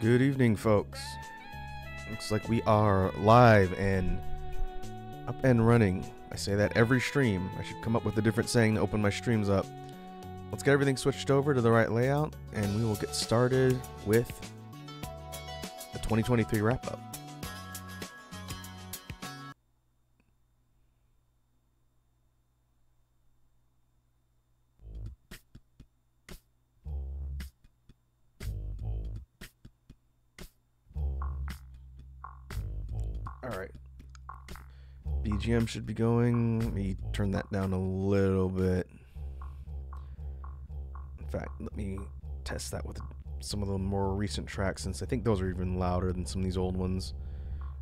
Good evening, folks. Looks like we are live and up and running. I say that every stream. I should come up with a different saying to open my streams up. Let's get everything switched over to the right layout, and we will get started with the 2023 wrap-up. Alright. BGM should be going. Let me turn that down a little bit. In fact, let me test that with some of the more recent tracks, since I think those are even louder than some of these old ones.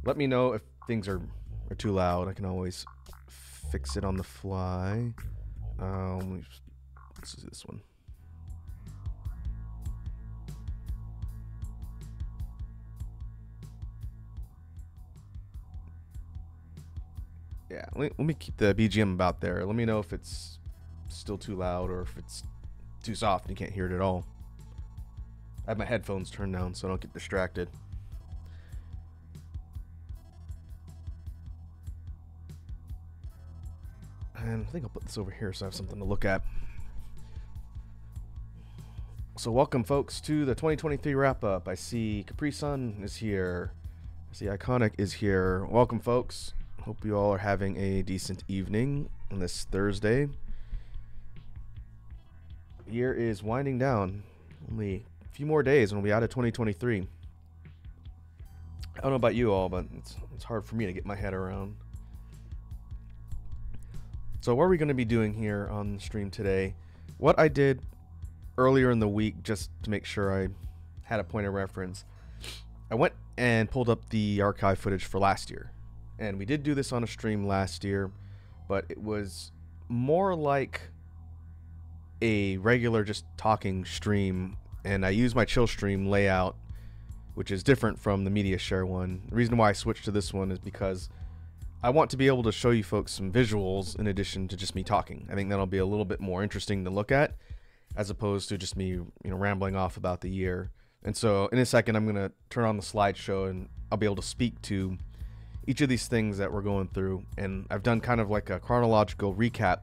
Let me know if things are too loud. I can always fix it on the fly. This is this one. Yeah, let me keep the BGM about there. Let me know if it's still too loud or if it's too soft and you can't hear it at all. I have my headphones turned down so I don't get distracted. And I think I'll put this over here so I have something to look at. So welcome, folks, to the 2023 wrap-up. I see Capri Sun is here. I see Iconic is here. Welcome, folks. Hope you all are having a decent evening on this Thursday. The year is winding down. Only a few more days and we'll be out of 2023. I don't know about you all, but it's hard for me to get my head around. So what are we going to be doing here on the stream today? What I did earlier in the week, just to make sure I had a point of reference, I went and pulled up the archive footage for last year. And we did do this on a stream last year, but it was more like a regular just talking stream, and I used my chill stream layout, which is different from the media share one. The reason why I switched to this one is because I want to be able to show you folks some visuals in addition to just me talking. I think that'll be a little bit more interesting to look at, as opposed to just me, rambling off about the year. And so in a second, I'm going to turn on the slideshow and I'll be able to speak to each of these things that we're going through. And I've done kind of like a chronological recap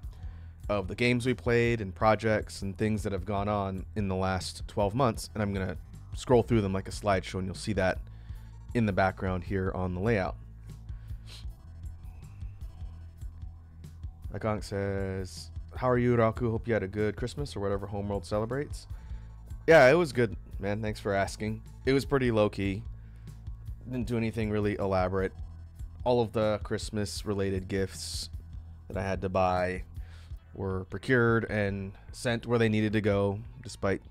of the games we played and projects and things that have gone on in the last 12 months. And I'm going to scroll through them like a slideshow, and you'll see that in the background here on the layout. Iconic says, how are you, Raku? Hope you had a good Christmas or whatever Homeworld celebrates. Yeah, it was good, man. Thanks for asking. It was pretty low-key. Didn't do anything really elaborate. All of the Christmas-related gifts that I had to buy were procured and sent where they needed to go, despite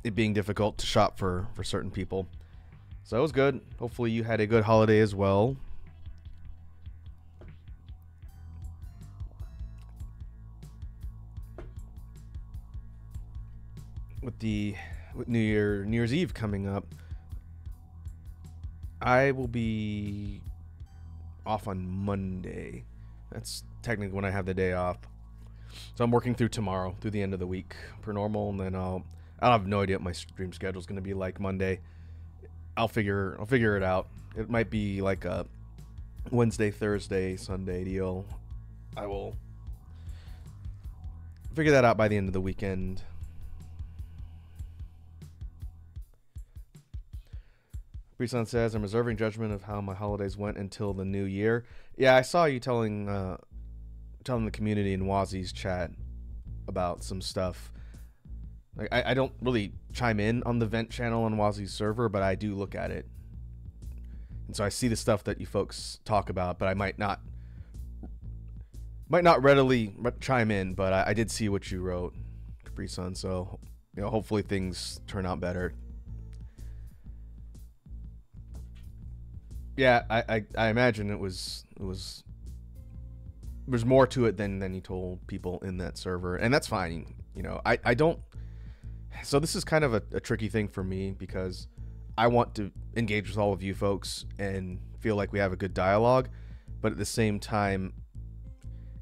it being difficult to shop for certain people. So it was good. Hopefully you had a good holiday as well. With New Year's Eve coming up, I will be off on Monday. That's technically when I have the day off. So I'm working through tomorrow, through the end of the week per normal, and then I'll have no idea what my stream schedule is going to be like Monday. I'll figure it out. It might be like a Wednesday, Thursday, Sunday deal. I will figure that out by the end of the weekend. Freeson says, I'm reserving judgment of how my holidays went until the new year. Yeah, I saw you telling the community in Wazi's chat about some stuff. Like, I don't really chime in on the vent channel on Wazi's server, but I do look at it. And so I see the stuff that you folks talk about, but I might not readily chime in, but I did see what you wrote, Capri Sun, so hopefully things turn out better. Yeah, I imagine there's more to it than you told people in that server, and that's fine. I don't. So this is kind of a tricky thing for me because I want to engage with all of you folks and feel like we have a good dialogue, but at the same time,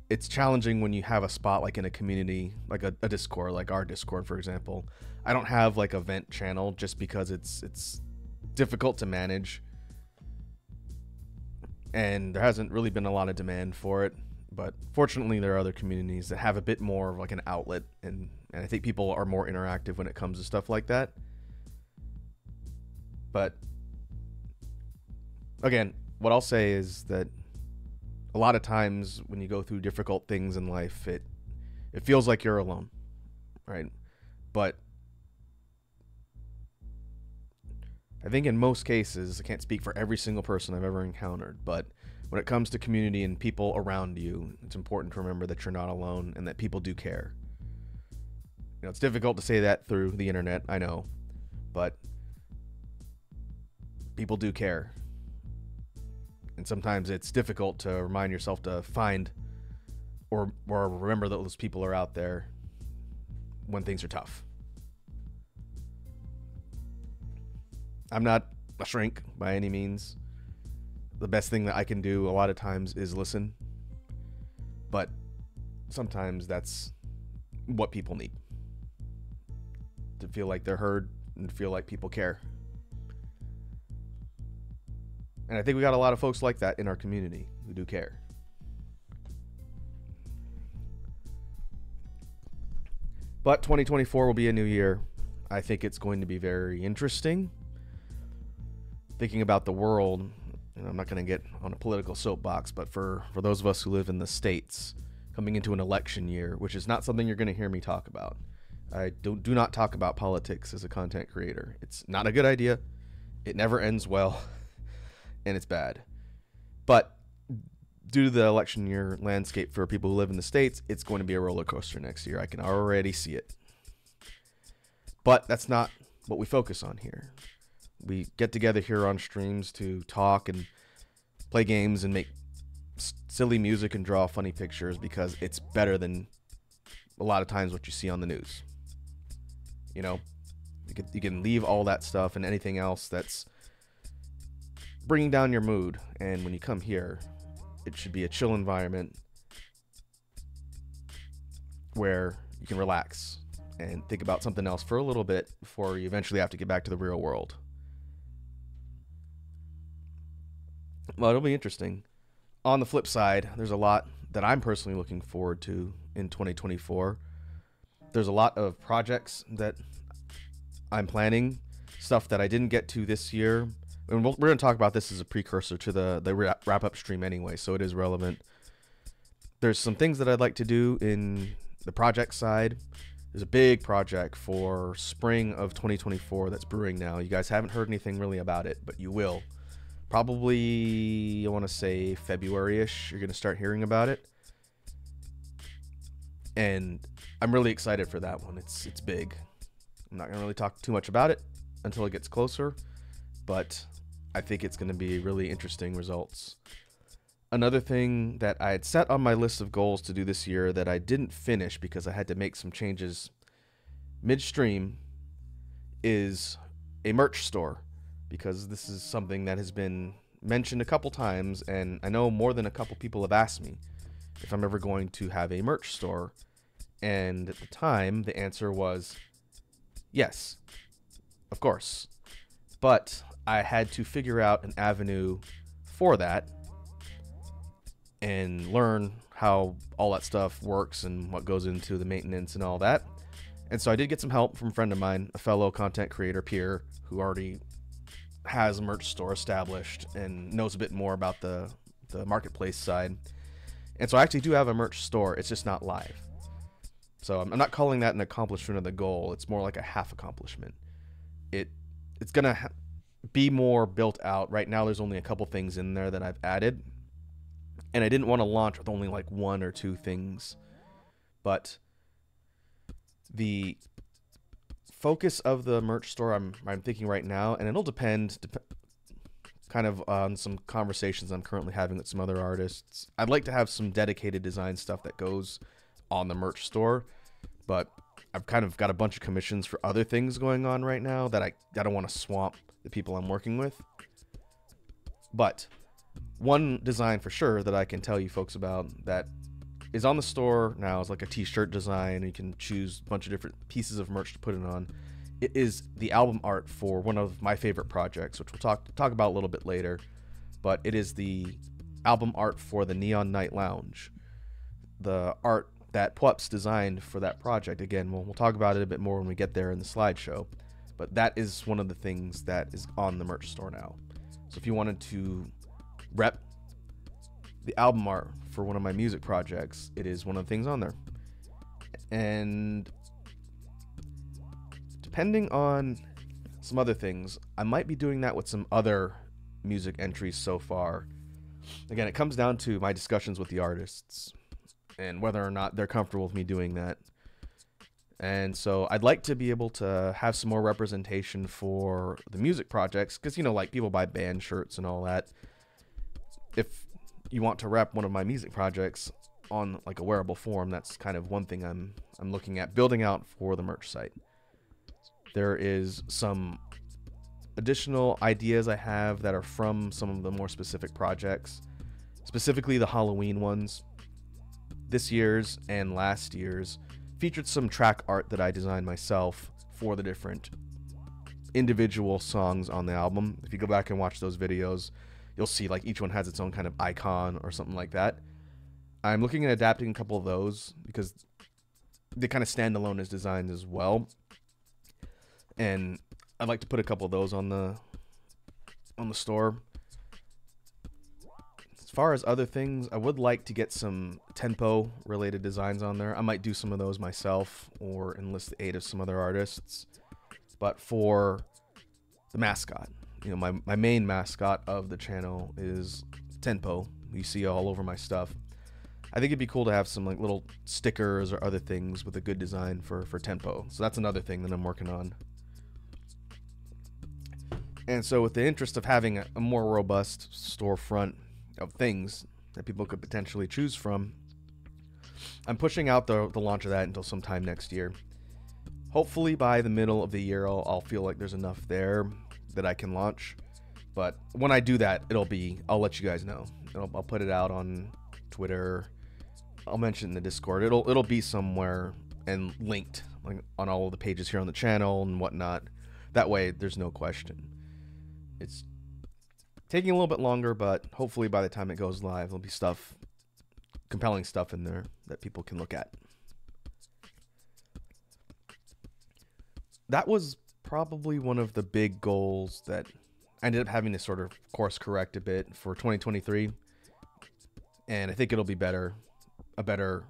it's challenging when you have a spot like in a community, like a Discord, like our Discord, for example. I don't have like a vent channel just because it's difficult to manage, and there hasn't really been a lot of demand for it. But fortunately, there are other communities that have a bit more of like an outlet, and I think people are more interactive when it comes to stuff like that. But again, what I'll say is that a lot of times when you go through difficult things in life, it feels like you're alone, right? But I think in most cases, I can't speak for every single person I've ever encountered, but when it comes to community and people around you, it's important to remember that you're not alone and that people do care. You know, it's difficult to say that through the internet, I know, but people do care. And sometimes it's difficult to remind yourself to find or remember that those people are out there when things are tough. I'm not a shrink by any means. The best thing that I can do a lot of times is listen. But sometimes that's what people need. To feel like they're heard and feel like people care. And I think we got a lot of folks like that in our community who do care. But 2024 will be a new year. I think it's going to be very interesting. Thinking about the world, and I'm not going to get on a political soapbox, but for those of us who live in the States, coming into an election year, which is not something you're going to hear me talk about. I do not talk about politics as a content creator. It's not a good idea. It never ends well, and it's bad. But due to the election year landscape for people who live in the States, it's going to be a roller coaster next year. I can already see it. But that's not what we focus on here. We get together here on streams to talk and play games and make silly music and draw funny pictures because it's better than a lot of times what you see on the news. You know, you can leave all that stuff and anything else that's bringing down your mood. And when you come here, it should be a chill environment where you can relax and think about something else for a little bit before you eventually have to get back to the real world. Well, it'll be interesting. On the flip side, there's a lot that I'm personally looking forward to in 2024. There's a lot of projects that I'm planning, stuff that I didn't get to this year. And we're going to talk about this as a precursor to the wrap-up stream anyway, so it is relevant. There's some things that I'd like to do in the project side. There's a big project for spring of 2024 that's brewing now. You guys haven't heard anything really about it, but you will. Probably, I want to say February-ish, you're going to start hearing about it. And I'm really excited for that one. It's big. I'm not going to really talk too much about it until it gets closer, but I think it's going to be really interesting results. Another thing that I had set on my list of goals to do this year that I didn't finish because I had to make some changes midstream is a merch store, because this is something that has been mentioned a couple times, and I know more than a couple people have asked me if I'm ever going to have a merch store. And at the time, the answer was yes, of course. But I had to figure out an avenue for that and learn how all that stuff works and what goes into the maintenance and all that. And so I did get some help from a friend of mine, a fellow content creator peer who already has a merch store established and knows a bit more about the marketplace side. And so I actually do have a merch store. It's just not live. So I'm not calling that an accomplishment of the goal. It's more like a half accomplishment. It's going to be more built out. Right now there's only a couple things in there that I've added. And I didn't want to launch with only like one or two things. But the focus of the merch store I'm thinking right now, and it'll depend kind of on some conversations I'm currently having with some other artists. I'd like to have some dedicated design stuff that goes on the merch store, but I've kind of got a bunch of commissions for other things going on right now that I don't want to swamp the people I'm working with. But one design for sure that I can tell you folks about that is on the store now is like a t-shirt design. You can choose a bunch of different pieces of merch to put it on. it is the album art for one of my favorite projects, which we'll talk about a little bit later. But it is the album art for the Neon Night Lounge, the art that Pwups designed for that project. Again, we'll talk about it a bit more when we get there in the slideshow. But that is one of the things that is on the merch store now. So if you wanted to rep the album art for one of my music projects, it is one of the things on there. And depending on some other things, I might be doing that with some other music entries so far. Again, it comes down to my discussions with the artists and whether or not they're comfortable with me doing that. And so I'd like to be able to have some more representation for the music projects, because, you know, like, people buy band shirts and all that. If you want to rep one of my music projects on like a wearable form, that's kind of one thing I'm looking at building out for the merch site. There is some additional ideas I have that are from some of the more specific projects, specifically the Halloween ones. This year's and last year's featured some track art that I designed myself for the different individual songs on the album. If you go back and watch those videos, you'll see like each one has its own kind of icon or something like that. I'm looking at adapting a couple of those because they kind of stand alone as designs as well. And I'd like to put a couple of those on the store. As far as other things, I would like to get some tempo related designs on there. I might do some of those myself or enlist the aid of some other artists. But for the mascot, you know, my main mascot of the channel is Tenpo. You see all over my stuff. I think it'd be cool to have some like little stickers or other things with a good design for Tenpo. So that's another thing that I'm working on. And so with the interest of having a more robust storefront of things that people could potentially choose from, I'm pushing out the launch of that until sometime next year. Hopefully by the middle of the year, I'll feel like there's enough there that I can launch. But when I do that, I'll let you guys know. I'll put it out on Twitter. I'll mention in the Discord. It'll be somewhere and linked like on all of the pages here on the channel and whatnot. That way there's no question. It's taking a little bit longer, but hopefully by the time it goes live, there'll be compelling stuff in there that people can look at. That was probably one of the big goals that I ended up having to sort of course correct a bit for 2023. And I think it'll be a better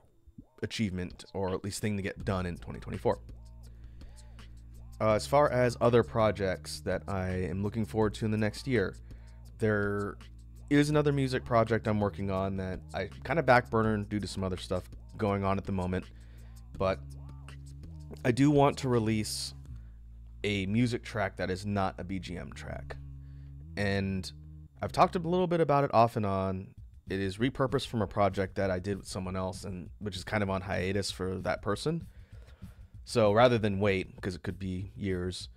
achievement, or at least thing to get done in 2024. As far as other projects that I am looking forward to in the next year, there is another music project I'm working on that I kind of backburnered due to some other stuff going on at the moment. But I do want to release a music track that is not a BGM track. And I've talked a little bit about it off and on. It is repurposed from a project that I did with someone else, and which is kind of on hiatus for that person. So rather than wait, because it could be years,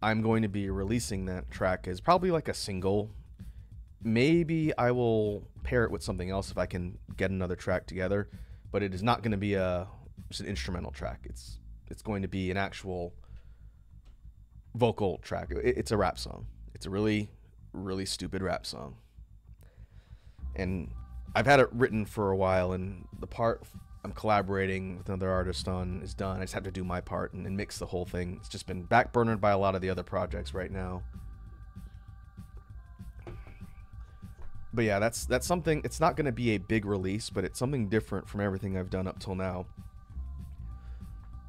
I'm going to be releasing that track as probably like a single. Maybe I will pair it with something else if I can get another track together, but it is not going to be just an instrumental track. It's going to be an actual vocal track. It's a rap song. It's a really, really stupid rap song. And I've had it written for a while, and the part I'm collaborating with another artist on is done. I just have to do my part and mix the whole thing. It's just been backburnered by a lot of the other projects right now. But yeah, that's something. It's not going to be a big release, but it's something different from everything I've done up till now.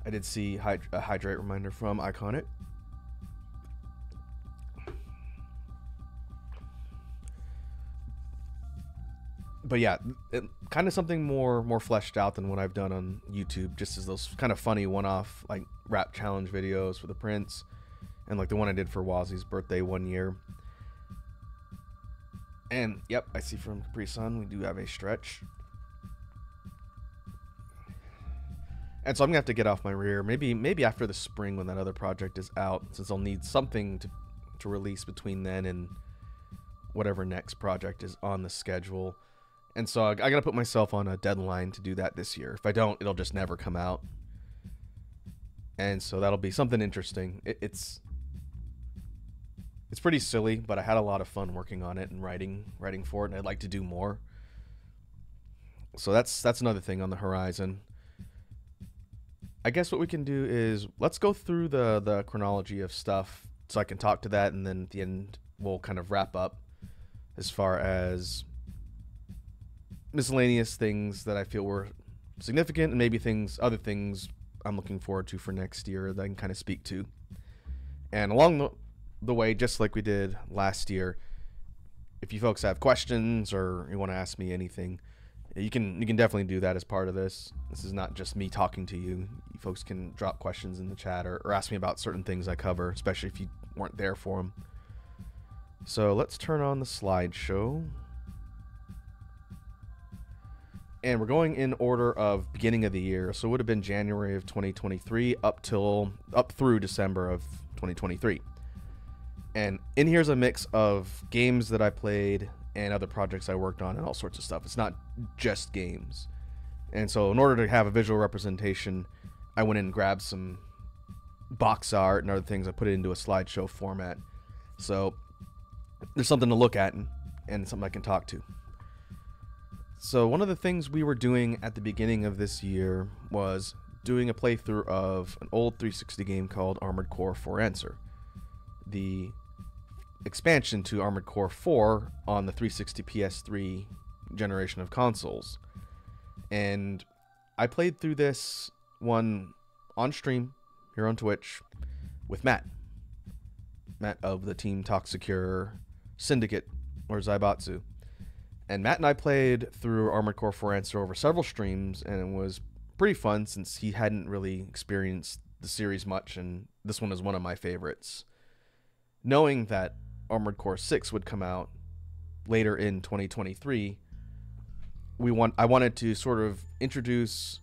I did see a hydrate reminder from Iconic. But yeah, kind of something more fleshed out than what I've done on YouTube, just as those kind of funny one-off like rap challenge videos for the Prince, and like the one I did for Wazzy's birthday one year. And yep, I see from Capri Sun we do have a stretch. And so I'm gonna have to get off my rear. Maybe after the spring when that other project is out, since I'll need something to release between then and whatever next project is on the schedule. And so I gotta put myself on a deadline to do that this year. If I don't, it'll just never come out. and so that'll be something interesting. It's pretty silly, but I had a lot of fun working on it and writing for it, and I'd like to do more. So that's another thing on the horizon. I guess what we can do is let's go through the chronology of stuff so I can talk to that, and then at the end we'll kind of wrap up as far as miscellaneous things that I feel were significant, and maybe other things I'm looking forward to for next year that I can kind of speak to. And along the way, just like we did last year, if you folks have questions or you want to ask me anything, you can definitely do that as part of this. This is not just me talking to you. You folks can drop questions in the chat or ask me about certain things I cover, especially if you weren't there for them. So let's turn on the slideshow. And we're going in order of beginning of the year. So it would have been January of 2023 up through December of 2023. And in here's a mix of games that I played and other projects I worked on and all sorts of stuff. It's not just games. And so in order to have a visual representation, I went in and grabbed some box art and other things. I put it into a slideshow format. So there's something to look at and something I can talk to. So one of the things we were doing at the beginning of this year was doing a playthrough of an old 360 game called Armored Core 4 Answer, the expansion to Armored Core 4 on the 360 PS3 generation of consoles. And I played through this one on stream here on Twitch with Matt of the Team Toxicure Syndicate, or Zaibatsu. And Matt and I played through Armored Core 4 Answer over several streams, and it was pretty fun since he hadn't really experienced the series much, and this one is one of my favorites. Knowing that Armored Core 6 would come out later in 2023, I wanted to sort of introduce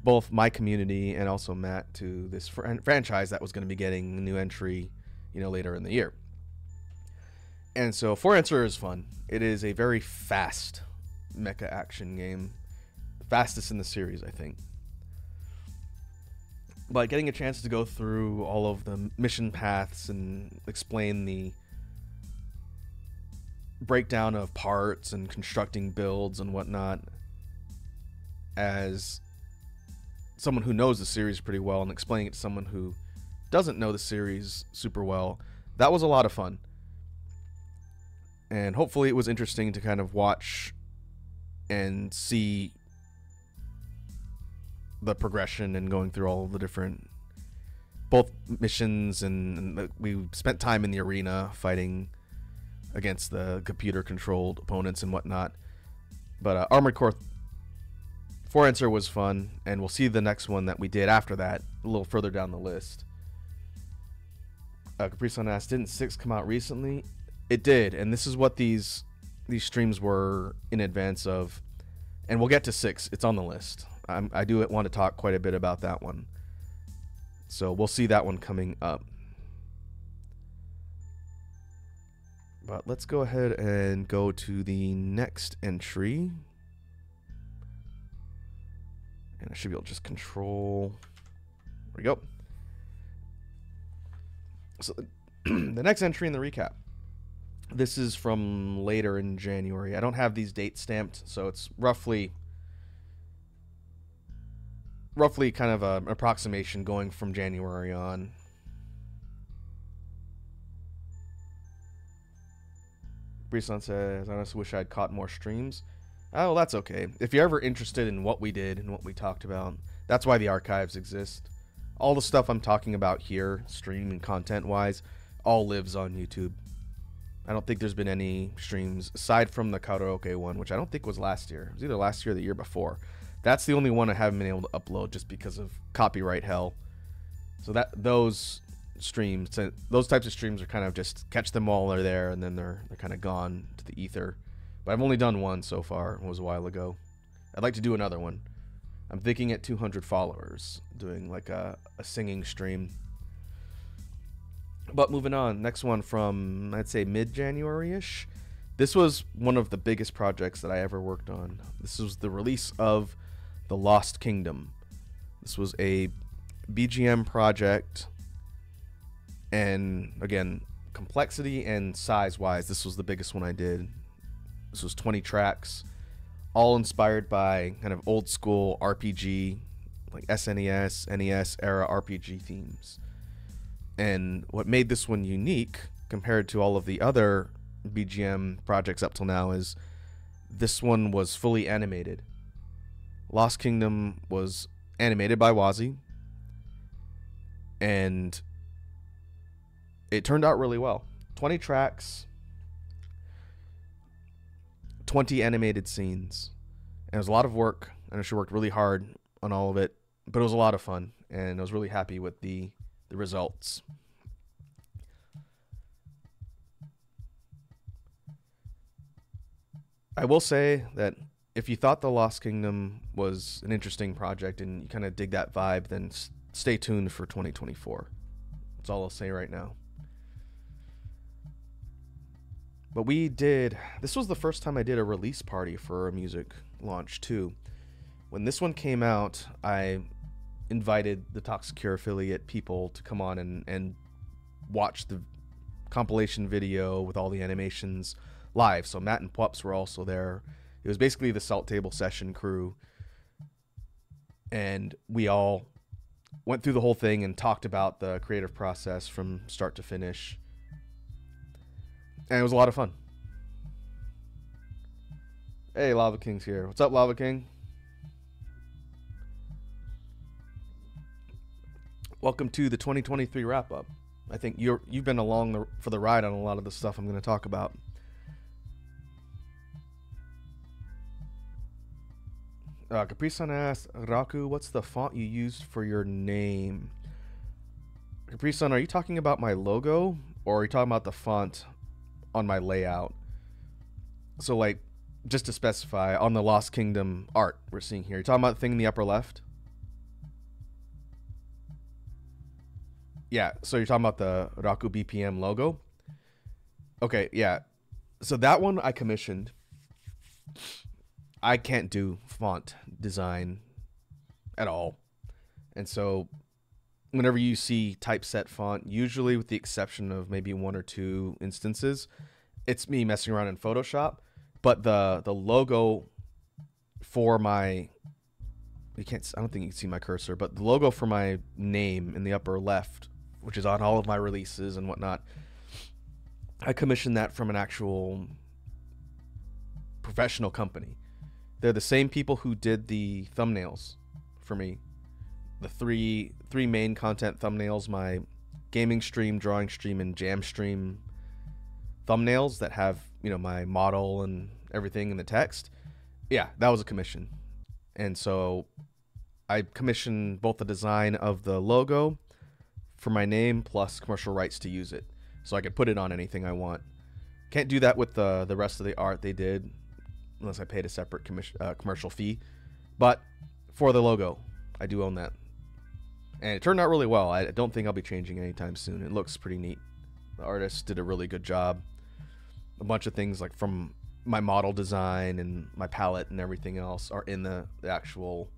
both my community and also Matt to this franchise that was going to be getting a new entry, later in the year. And so 4 Answer is fun. It is a very fast mecha action game. The fastest in the series, I think. But getting a chance to go through all of the mission paths and explain the breakdown of parts and constructing builds and whatnot, as someone who knows the series pretty well and explaining it to someone who doesn't know the series super well, that was a lot of fun. And hopefully it was interesting to kind of watch and see the progression and going through all of the different both missions, and we spent time in the arena fighting against the computer controlled opponents and whatnot. But Armored Core 4 Answer was fun, and we'll see the next one that we did after that a little further down the list. Capri Sun asked, didn't 6 come out recently? It did, and this is what these streams were in advance of, and we'll get to 6. It's on the list. I do want to talk quite a bit about that one, so we'll see that one coming up. But let's go ahead and go to the next entry, and I should be able to just control. There we go. So the next entry in the recap. This is from later in January. I don't have these dates stamped, so it's roughly kind of an approximation going from January on. Brisson says, I honestly wish I'd caught more streams. Oh, well, that's okay. If you're ever interested in what we did and what we talked about, that's why the archives exist. All the stuff I'm talking about here, stream and content-wise, all lives on YouTube. I don't think there's been any streams aside from the karaoke one, which I don't think was last year. It was either last year or the year before. That's the only one I haven't been able to upload just because of copyright hell. So those streams, those types of streams are kind of just catch them while they're there, and then they're kind of gone to the ether. But I've only done one so far. It was a while ago. I'd like to do another one. I'm thinking at 200 followers, doing like a singing stream. But moving on, next one from, I'd say, mid-January-ish. This was one of the biggest projects that I ever worked on. This was the release of The Lost Kingdom. This was a BGM project, and again, complexity and size wise, this was the biggest one I did. This was 20 tracks, all inspired by kind of old school RPG, like SNES, NES era RPG themes. And what made this one unique compared to all of the other BGM projects up till now is this one was fully animated. Lost Kingdom was animated by Wazi, and it turned out really well. 20 tracks, 20 animated scenes. And it was a lot of work. I know she worked really hard on all of it, but it was a lot of fun, and I was really happy with the results. I will say that if you thought The Lost Kingdom was an interesting project and you kind of dig that vibe, then stay tuned for 2024. That's all I'll say right now. But this was the first time I did a release party for a music launch too. When this one came out, I invited the Toxicure affiliate people to come on and watch the compilation video with all the animations live. So Matt and Pups were also there. It was basically the Salt Table Session crew, and we all went through the whole thing and talked about the creative process from start to finish, and it was a lot of fun. Hey, Lava King's here. What's up, Lava King? Welcome to the 2023 wrap up. I think you've been along for the ride on a lot of the stuff I'm going to talk about. Capri-san asked, Raku, what's the font you used for your name? Capri-san, are you talking about my logo, or are you talking about the font on my layout? So, like, just to specify, on the Lost Kingdom art we're seeing here, you're talking about the thing in the upper left? Yeah, so you're talking about the Raku BPM logo? Okay, yeah. So that one I commissioned. I can't do font design at all. And so whenever you see typeset font, usually with the exception of maybe one or two instances, it's me messing around in Photoshop. But the logo for my, I don't think you can see my cursor, but the logo for my name in the upper left, which is on all of my releases and whatnot, I commissioned that from an actual professional company. They're the same people who did the thumbnails for me. The three main content thumbnails, my gaming stream, drawing stream, and jam stream thumbnails that have, you know, my model and everything in the text. Yeah, that was a commission. And so I commissioned both the design of the logo for my name plus commercial rights to use it. So I could put it on anything I want. Can't do that with the rest of the art they did, unless I paid a separate commercial fee. But for the logo, I do own that. And it turned out really well. I don't think I'll be changing anytime soon. It looks pretty neat. The artist did a really good job. A bunch of things like from my model design and my palette and everything else are in the actual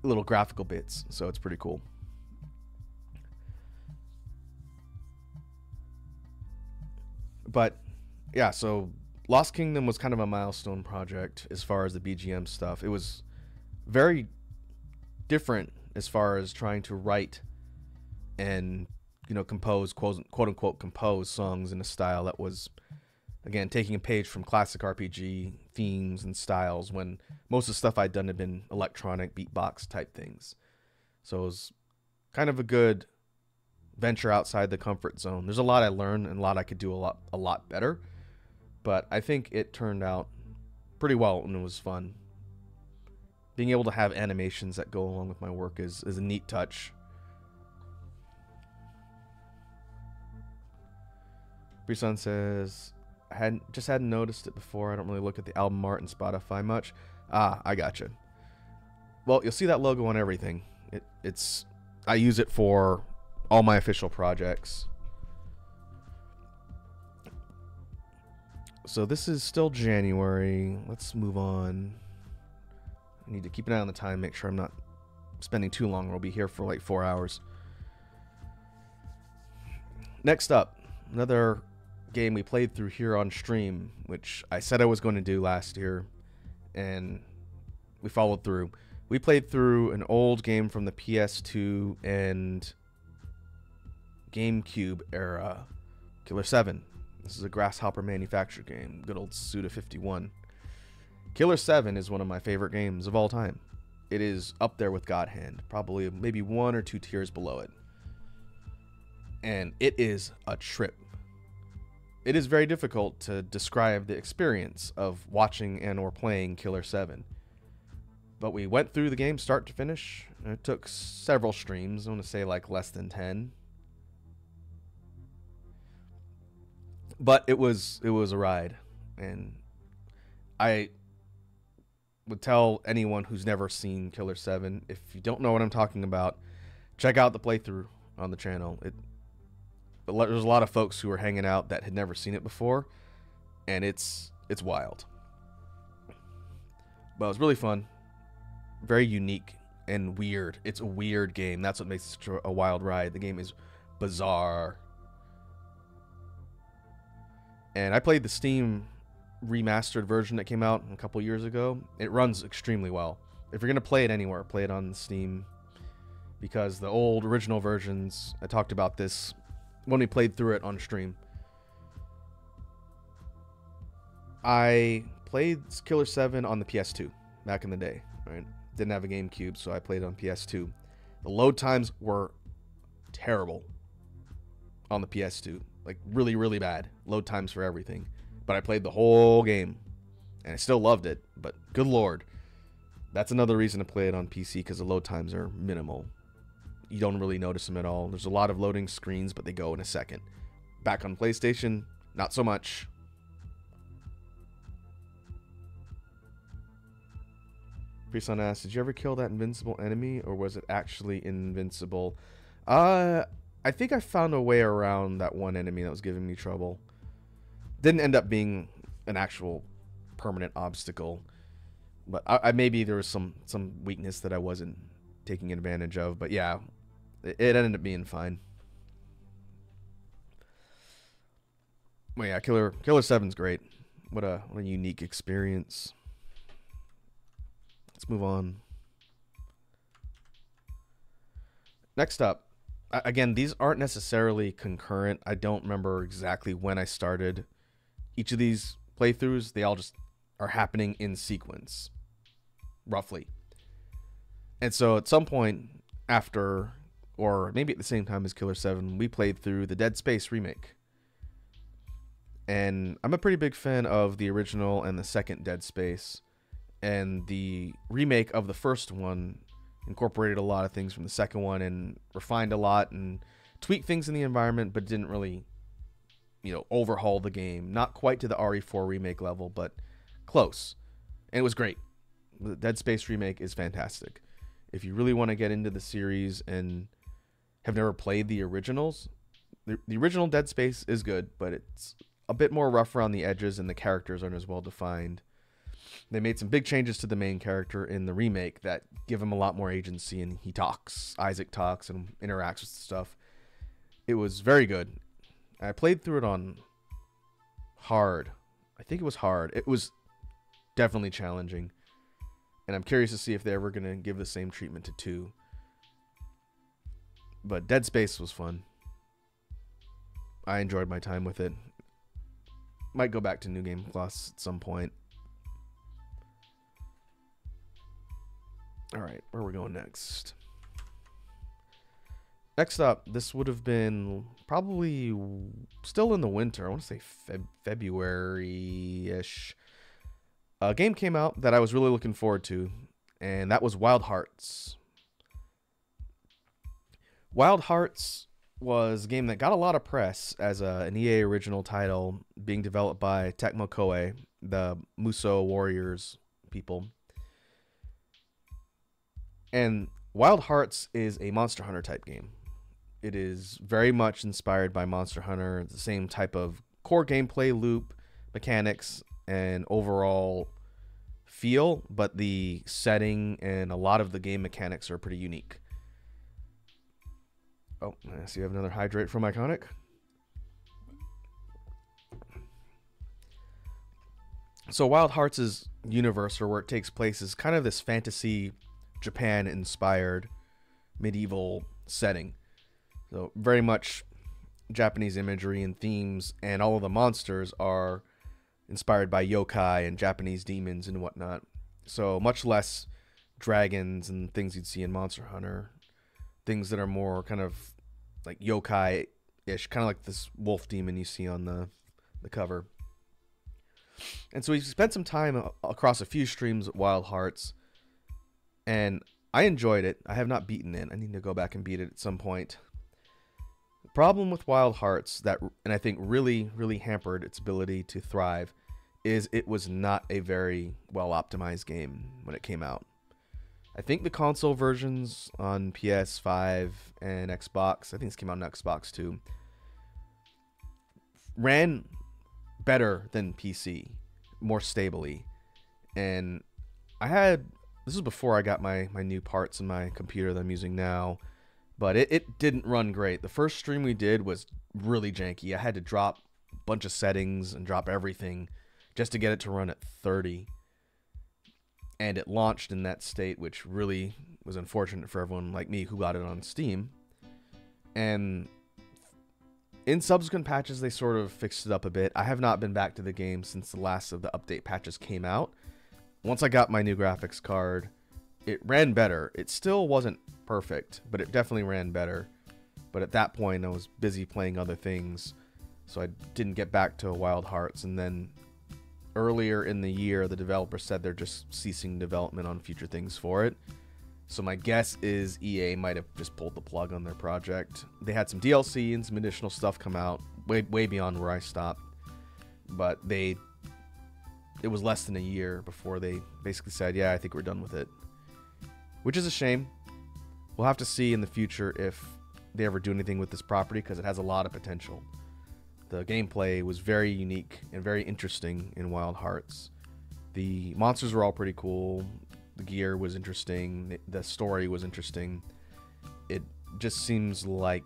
little graphical bits. So it's pretty cool. But yeah, so Lost Kingdom was kind of a milestone project as far as the BGM stuff. It was very different as far as trying to write and, you know, compose, quote unquote, compose songs in a style that was, again, taking a page from classic RPG themes and styles, when most of the stuff I'd done had been electronic beatbox type things. So it was kind of a good venture outside the comfort zone. There's a lot I learned and a lot I could do a lot better, but I think it turned out pretty well and it was fun. Being able to have animations that go along with my work is a neat touch. Brisan says, I hadn't noticed it before. I don't really look at the album art and Spotify much. Ah, I gotcha. Well, you'll see that logo on everything. I use it for all my official projects. So this is still January. Let's move on. I need to keep an eye on the time, make sure I'm not spending too long. We'll be here for like 4 hours. Next up, another game we played through here on stream, which I said I was going to do last year, and we followed through. We played through an old game from the PS2 and GameCube era, Killer 7. This is a Grasshopper manufactured game, good old Suda51. Killer 7 is one of my favorite games of all time. It is up there with God Hand, probably maybe 1 or 2 tiers below it. And it is a trip. It is very difficult to describe the experience of watching and or playing Killer 7. But we went through the game start to finish. It took several streams. I want to say like less than 10. But it was a ride. And I would tell anyone who's never seen Killer 7, if you don't know what I'm talking about, check out the playthrough on the channel. There's a lot of folks who were hanging out that had never seen it before, and it's wild. But it was really fun. Very unique and weird. It's a weird game. That's what makes it such a wild ride. The game is bizarre. And I played the Steam remastered version that came out a couple years ago. It runs extremely well. If you're going to play it anywhere, play it on Steam. Because the old original versions, I talked about this when we played through it on stream. I played Killer 7 on the PS2 back in the day, right? Didn't have a GameCube, so I played it on PS2. The load times were terrible on the PS2. Like, really, really bad. Load times for everything. But I played the whole game, and I still loved it. But good lord, that's another reason to play it on PC, because the load times are minimal. You don't really notice them at all. There's a lot of loading screens, but they go in a second. Back on PlayStation, not so much. Priestson asks, did you ever kill that invincible enemy, or was it actually invincible? I think I found a way around that one enemy that was giving me trouble. Didn't end up being an actual permanent obstacle, but I maybe there was some weakness that I wasn't taking advantage of. But yeah, it ended up being fine. Well, yeah, Killer 7's great. What a unique experience. Let's move on. Next up, again, these aren't necessarily concurrent. I don't remember exactly when I started each of these playthroughs. They all just are happening in sequence, roughly. And so at some point after, or maybe at the same time as Killer 7, we played through the Dead Space remake. And I'm a pretty big fan of the original and the second Dead Space. And the remake of the first one incorporated a lot of things from the second one and refined a lot and tweaked things in the environment, but didn't really, overhaul the game. Not quite to the RE4 remake level, but close. And it was great. The Dead Space remake is fantastic. If you really want to get into the series and have never played the originals, the original Dead Space is good, but it's a bit more rough around the edges and the characters aren't as well defined. They made some big changes to the main character in the remake that give him a lot more agency, and he talks. Isaac talks and interacts with stuff. It was very good. I played through it on hard. I think it was hard. It was definitely challenging. And I'm curious to see if they're ever going to give the same treatment to 2. But Dead Space was fun. I enjoyed my time with it. Might go back to New Game Plus at some point. All right, where are we going next? Next up, this would have been probably still in the winter. I want to say February-ish. A game came out that I was really looking forward to, and that was Wild Hearts. Wild Hearts was a game that got a lot of press as an EA original title being developed by Tecmo Koei, the Musou Warriors people. And Wild Hearts is a Monster Hunter type game. It is very much inspired by Monster Hunter, the same type of core gameplay loop, mechanics, and overall feel, but the setting and a lot of the game mechanics are pretty unique. Oh, I see you have another hydrate from Iconic. So Wild Hearts' universe, or where it takes place, is kind of this fantasy Japan-inspired medieval setting. So very much Japanese imagery and themes, and all of the monsters are inspired by yokai and Japanese demons and whatnot. So much less dragons and things you'd see in Monster Hunter. Things that are more kind of like yokai-ish, kind of like this wolf demon you see on the cover. And so we spent some time across a few streams at Wild Hearts, and I enjoyed it. I have not beaten it. I need to go back and beat it at some point. The problem with Wild Hearts and I think really, really hampered its ability to thrive, is it was not a very well optimized game when it came out. I think the console versions on PS5 and Xbox, I think this came out on Xbox too, ran better than PC, more stably. And this was before I got my new parts in my computer that I'm using now, but it didn't run great. The first stream we did was really janky. I had to drop a bunch of settings and drop everything just to get it to run at 30. And it launched in that state, which really was unfortunate for everyone like me who got it on Steam. And in subsequent patches, they sort of fixed it up a bit. I have not been back to the game since the last of the update patches came out. Once I got my new graphics card, it ran better. It still wasn't perfect, but it definitely ran better. But at that point, I was busy playing other things, so I didn't get back to Wild Hearts. And then earlier in the year, the developer said they're just ceasing development on future things for it. So my guess is EA might have just pulled the plug on their project. They had some DLC and some additional stuff come out, way beyond where I stopped. But it was less than a year before they basically said, yeah, I think we're done with it. Which is a shame. We'll have to see in the future if they ever do anything with this property, because it has a lot of potential. The gameplay was very unique and very interesting in Wild Hearts. The monsters were all pretty cool. The gear was interesting. The story was interesting. It just seems like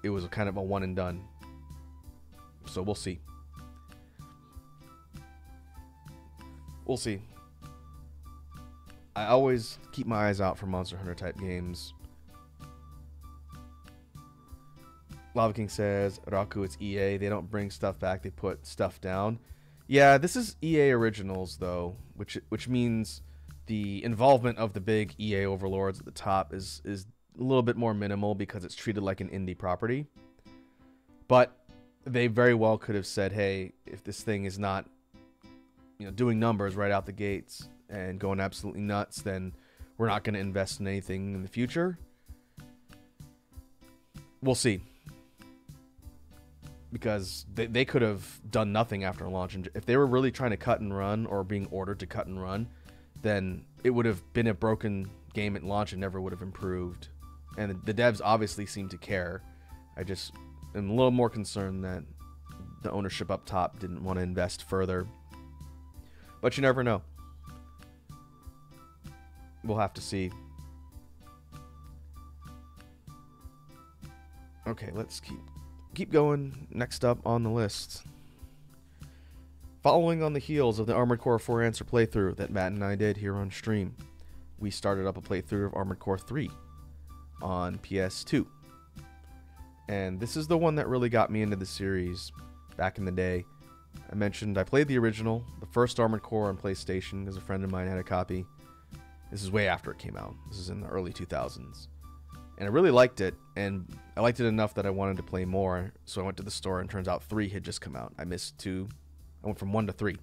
it was kind of a one and done. So we'll see. We'll see. I always keep my eyes out for Monster Hunter type games. Lava King says, Raku, it's EA. They don't bring stuff back. They put stuff down. Yeah, this is EA Originals, though, which means the involvement of the big EA overlords at the top is a little bit more minimal because it's treated like an indie property. But they very well could have said, hey, if this thing is not doing numbers right out the gates and going absolutely nuts, then we're not going to invest in anything in the future. We'll see. Because they could have done nothing after launch. And if they were really trying to cut and run, or being ordered to cut and run, then it would have been a broken game at launch and never would have improved. And the devs obviously seem to care. I just am a little more concerned that the ownership up top didn't want to invest further. But you never know. We'll have to see. Okay, let's keep going. Next up on the list, following on the heels of the Armored Core 4 Answer playthrough that Matt and I did here on stream, we started up a playthrough of Armored Core 3 on PS2. And this is the one that really got me into the series back in the day. I mentioned I played the original, the first Armored Core on PlayStation, because a friend of mine had a copy. This is way after it came out. This is in the early 2000s. And I really liked it, and I liked it enough that I wanted to play more, so I went to the store, and turns out 3 had just come out. I missed 2. I went from 1 to 3.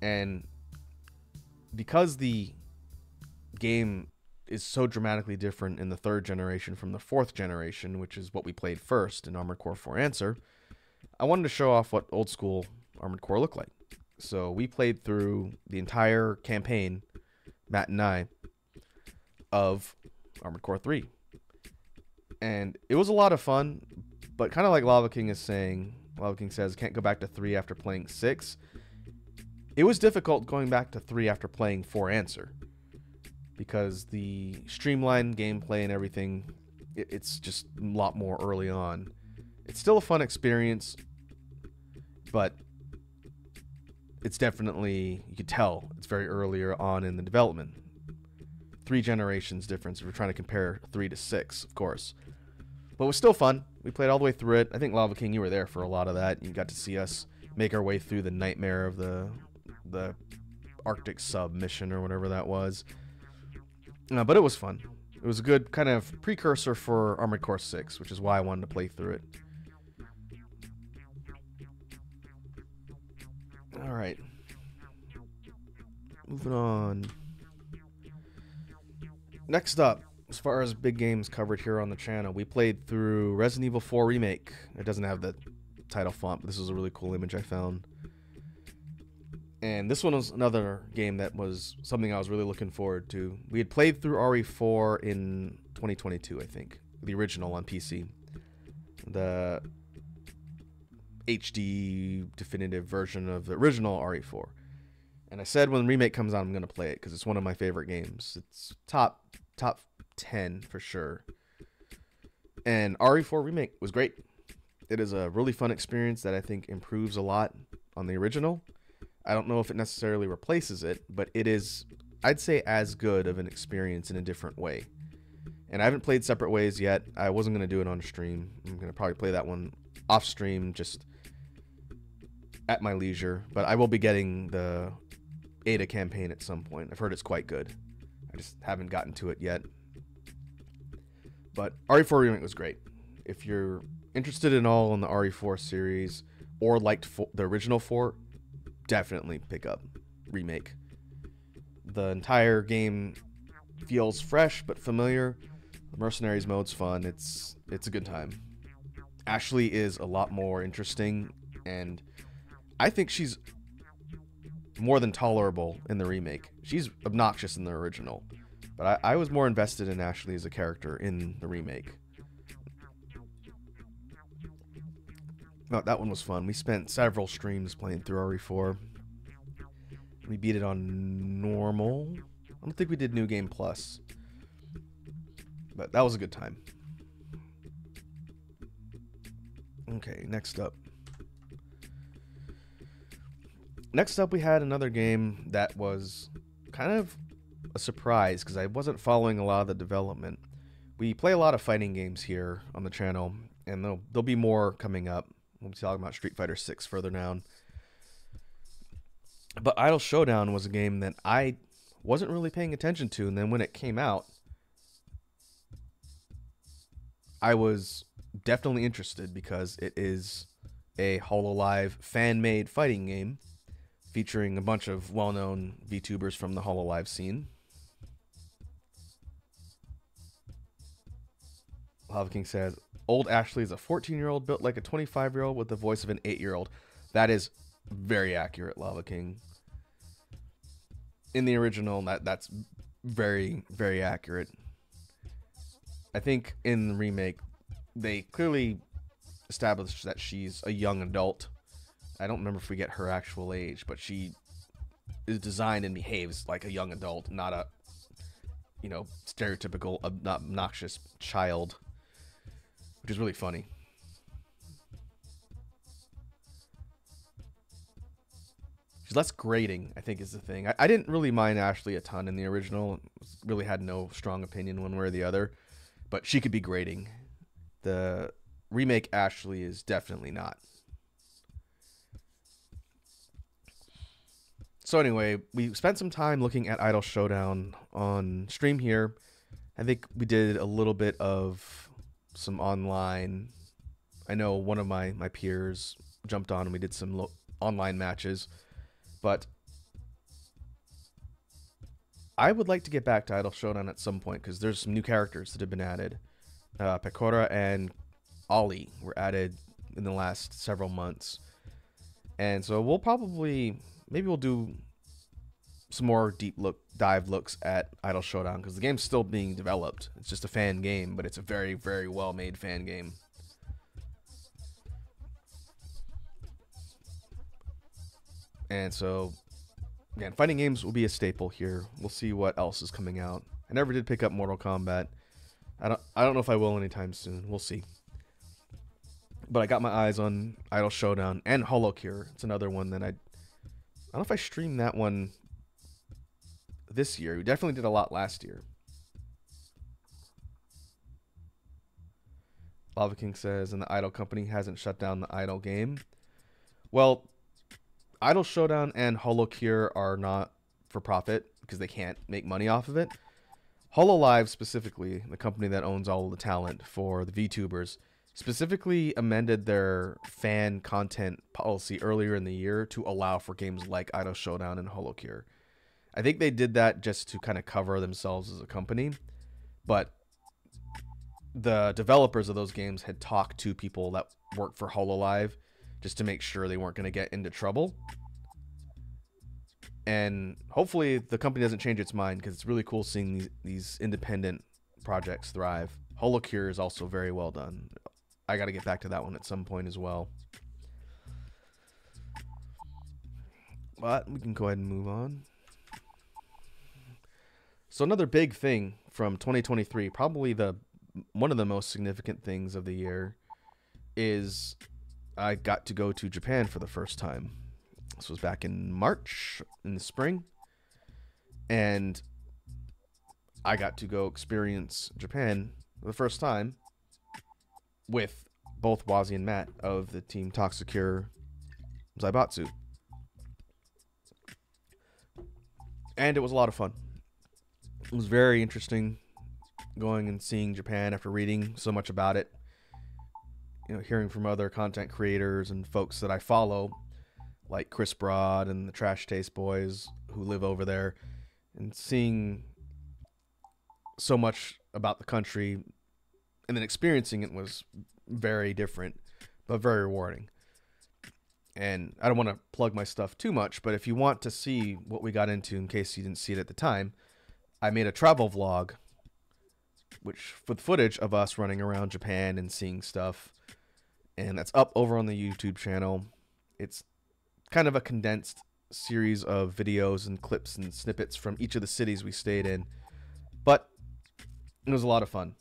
And because the game is so dramatically different in the 3rd generation from the 4th generation, which is what we played first in Armored Core 4 Answer, I wanted to show off what old school Armored Core looked like. So we played through the entire campaign, Matt and I, of Armored Core 3. And it was a lot of fun, but kind of like Lava King is saying, Lava King says, can't go back to 3 after playing 6. It was difficult going back to 3 after playing 4 Answer, because the streamlined gameplay and everything, it's just a lot more early on. It's still a fun experience, but it's definitely, you could tell, it's very earlier on in the development. 3 generations difference if we're trying to compare 3 to 6, of course. But it was still fun. We played all the way through it. I think Lava King, you were there for a lot of that. You got to see us make our way through the nightmare of the Arctic sub mission or whatever that was. But it was fun. It was a good kind of precursor for Armored Core 6, which is why I wanted to play through it. Alright. Moving on. Next up, as far as big games covered here on the channel, we played through Resident Evil 4 Remake. It doesn't have the title font, but this is a really cool image I found. And this one was another game that was something I was really looking forward to. We had played through RE4 in 2022, I think. The original on PC. The HD definitive version of the original RE4. And I said when the remake comes out, I'm going to play it because it's one of my favorite games. It's top 10 for sure. And RE4 Remake was great. It is a really fun experience that I think improves a lot on the original. I don't know if it necessarily replaces it, but it is, I'd say, as good of an experience in a different way. And I haven't played Separate Ways yet. I wasn't going to do it on stream. I'm going to probably play that one off stream, just at my leisure. But I will be getting the Ada campaign at some point. I've heard it's quite good. I just haven't gotten to it yet. But RE4 Remake was great. If you're interested in all in the RE4 series or liked the original 4, definitely pick up Remake. The entire game feels fresh but familiar. The Mercenaries mode's fun. It's a good time. Ashley is a lot more interesting, and I think she's more than tolerable in the remake. She's obnoxious in the original, but I was more invested in Ashley as a character in the remake. Oh, that one was fun. We spent several streams playing through RE4. We beat it on normal. I don't think we did New Game Plus, but that was a good time. Okay, next up. Next up, we had another game that was kind of a surprise because I wasn't following a lot of the development. We play a lot of fighting games here on the channel, and there'll be more coming up. We'll be talking about Street Fighter 6 further down. But Idle Showdown was a game that I wasn't really paying attention to, and then when it came out, I was definitely interested because it is a HoloLive fan-made fighting game featuring a bunch of well-known VTubers from the HoloLive scene. Lava King says, old Ashley is a 14-year-old built like a 25-year-old with the voice of an 8-year-old. That is very accurate, Lava King. In the original, that's very, very accurate. I think in the remake, they clearly established that she's a young adult. I don't remember if we get her actual age, but she is designed and behaves like a young adult, not a, stereotypical obnoxious child, which is really funny. She's less grating, I think, is the thing. I didn't really mind Ashley a ton in the original. Really had no strong opinion one way or the other, but she could be grating. The remake Ashley is definitely not. So anyway, we spent some time looking at Idle Showdown on stream here. I think we did a little bit of some online. I know one of my peers jumped on and we did some online matches. But I would like to get back to Idle Showdown at some point because there's some new characters that have been added. Pecora and Ollie were added in the last several months. And so we'll probably, maybe we'll do some more dive looks at Idle Showdown because the game's still being developed. It's just a fan game, but it's a very, very well-made fan game. And so Again, fighting games will be a staple here. We'll see what else is coming out. I never did pick up Mortal Kombat. I don't know if I will anytime soon. We'll see. But I got my eyes on Idol Showdown and HoloCure. It's another one that I don't know if I streamed that one this year. We definitely did a lot last year. Lava King says, and the Idol company hasn't shut down the Idol game. Well, Idol Showdown and HoloCure are not for profit because they can't make money off of it. HoloLive specifically, the company that owns all of the talent for the VTubers, specifically amended their fan content policy earlier in the year to allow for games like Idol Showdown and HoloCure. I think they did that just to kind of cover themselves as a company, but the developers of those games had talked to people that work for HoloLive just to make sure they weren't going to get into trouble. And hopefully the company doesn't change its mind, because it's really cool seeing these independent projects thrive. HoloCure is also very well done. I got to get back to that one at some point as well. But we can go ahead and move on. So another big thing from 2023, probably one of the most significant things of the year, is I got to go to Japan for the first time. This was back in March, in the spring. And I got to go experience Japan for the first time with both Wazi and Matt of the team Toxicure Zaibatsu. And it was a lot of fun. It was very interesting going and seeing Japan after reading so much about it. You know, hearing from other content creators and folks that I follow, like Chris Broad and the Trash Taste Boys who live over there, and seeing so much about the country and then experiencing it was very different, but very rewarding. And I don't want to plug my stuff too much, but if you want to see what we got into, in case you didn't see it at the time, I made a travel vlog, which with footage of us running around Japan and seeing stuff, and that's up over on the YouTube channel. It's kind of a condensed series of videos and clips and snippets from each of the cities we stayed in, but it was a lot of fun.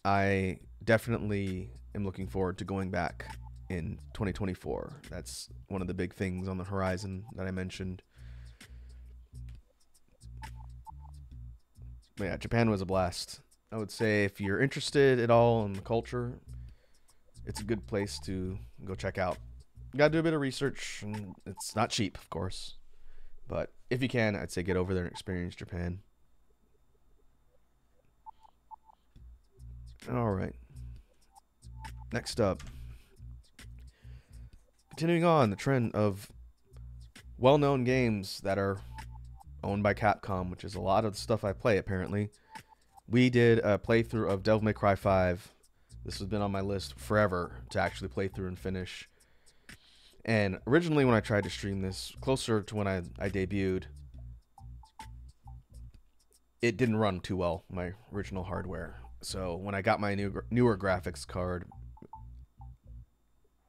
I definitely am looking forward to going back in 2024. That's one of the big things on the horizon that I mentioned. But yeah, Japan was a blast. I would say if you're interested at all in the culture, it's a good place to go check out. You gotta do a bit of research, and it's not cheap, of course. But if you can, I'd say get over there and experience Japan. Alright. Next up. Continuing on the trend of well-known games that are owned by Capcom, which is a lot of the stuff I play, apparently. We did a playthrough of Devil May Cry 5. This has been on my list forever to actually play through and finish. And originally when I tried to stream this, closer to when I debuted, it didn't run too well, my original hardware. So when I got my newer graphics card,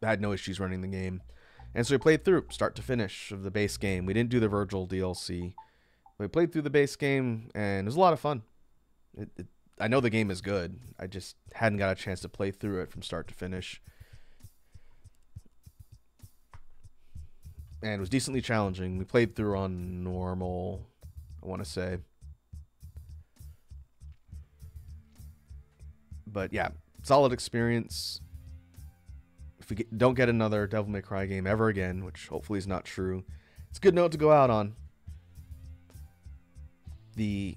I had no issues running the game. And so we played through, start to finish, of the base game. We didn't do the Virgil DLC. We played through the base game, and it was a lot of fun. I know the game is good. I just hadn't got a chance to play through it from start to finish. And it was decently challenging. We played through on normal, I want to say. But yeah, solid experience. If we don't get another Devil May Cry game ever again, which hopefully is not true, it's a good note to go out on. The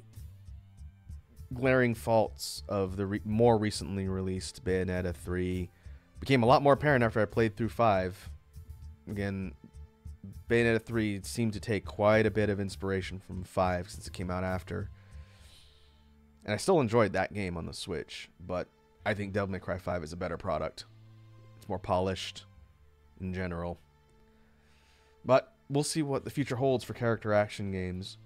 glaring faults of the more recently released Bayonetta 3 became a lot more apparent after I played through 5. Again, Bayonetta 3 seemed to take quite a bit of inspiration from 5 since it came out after. And I still enjoyed that game on the Switch, but I think Devil May Cry 5 is a better product. It's more polished in general. But we'll see what the future holds for character action games.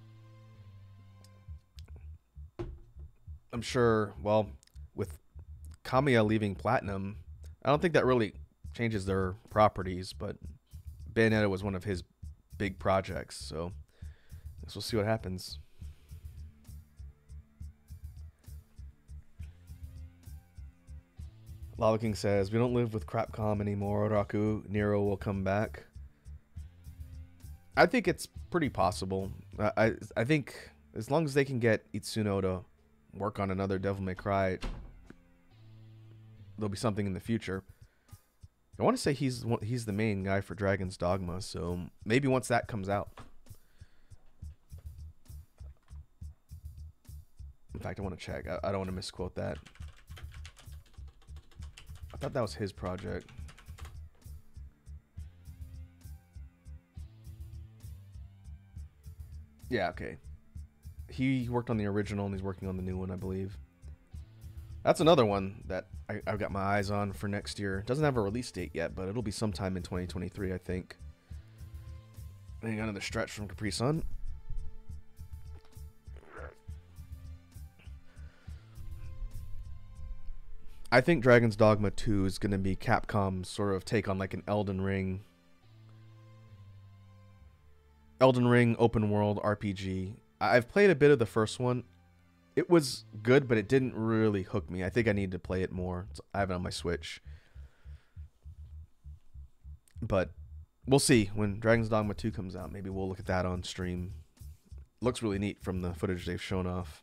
I'm sure, well, with Kamiya leaving Platinum, I don't think that really changes their properties, but Bayonetta was one of his big projects, so guess we'll see what happens. Lava King says, we don't live with Crapcom anymore. Raku, Nero will come back. I think it's pretty possible. I think as long as they can get Itsuno to work on another Devil May Cry, there'll be something in the future. I want to say he's the main guy for Dragon's Dogma, so maybe once that comes out. In fact, I want to check. I don't want to misquote that. I thought that was his project. Yeah, okay. He worked on the original and he's working on the new one, I believe. That's another one that I've got my eyes on for next year. Doesn't have a release date yet, but it'll be sometime in 2023, I think. Hang on, another stretch from Capri Sun. I think Dragon's Dogma 2 is going to be Capcom's sort of take on like an Elden Ring open world RPG. I've played a bit of the first one. It was good, but it didn't really hook me. I think I need to play it more. I have it on my Switch. But we'll see when Dragon's Dogma 2 comes out. Maybe we'll look at that on stream. Looks really neat from the footage they've shown off.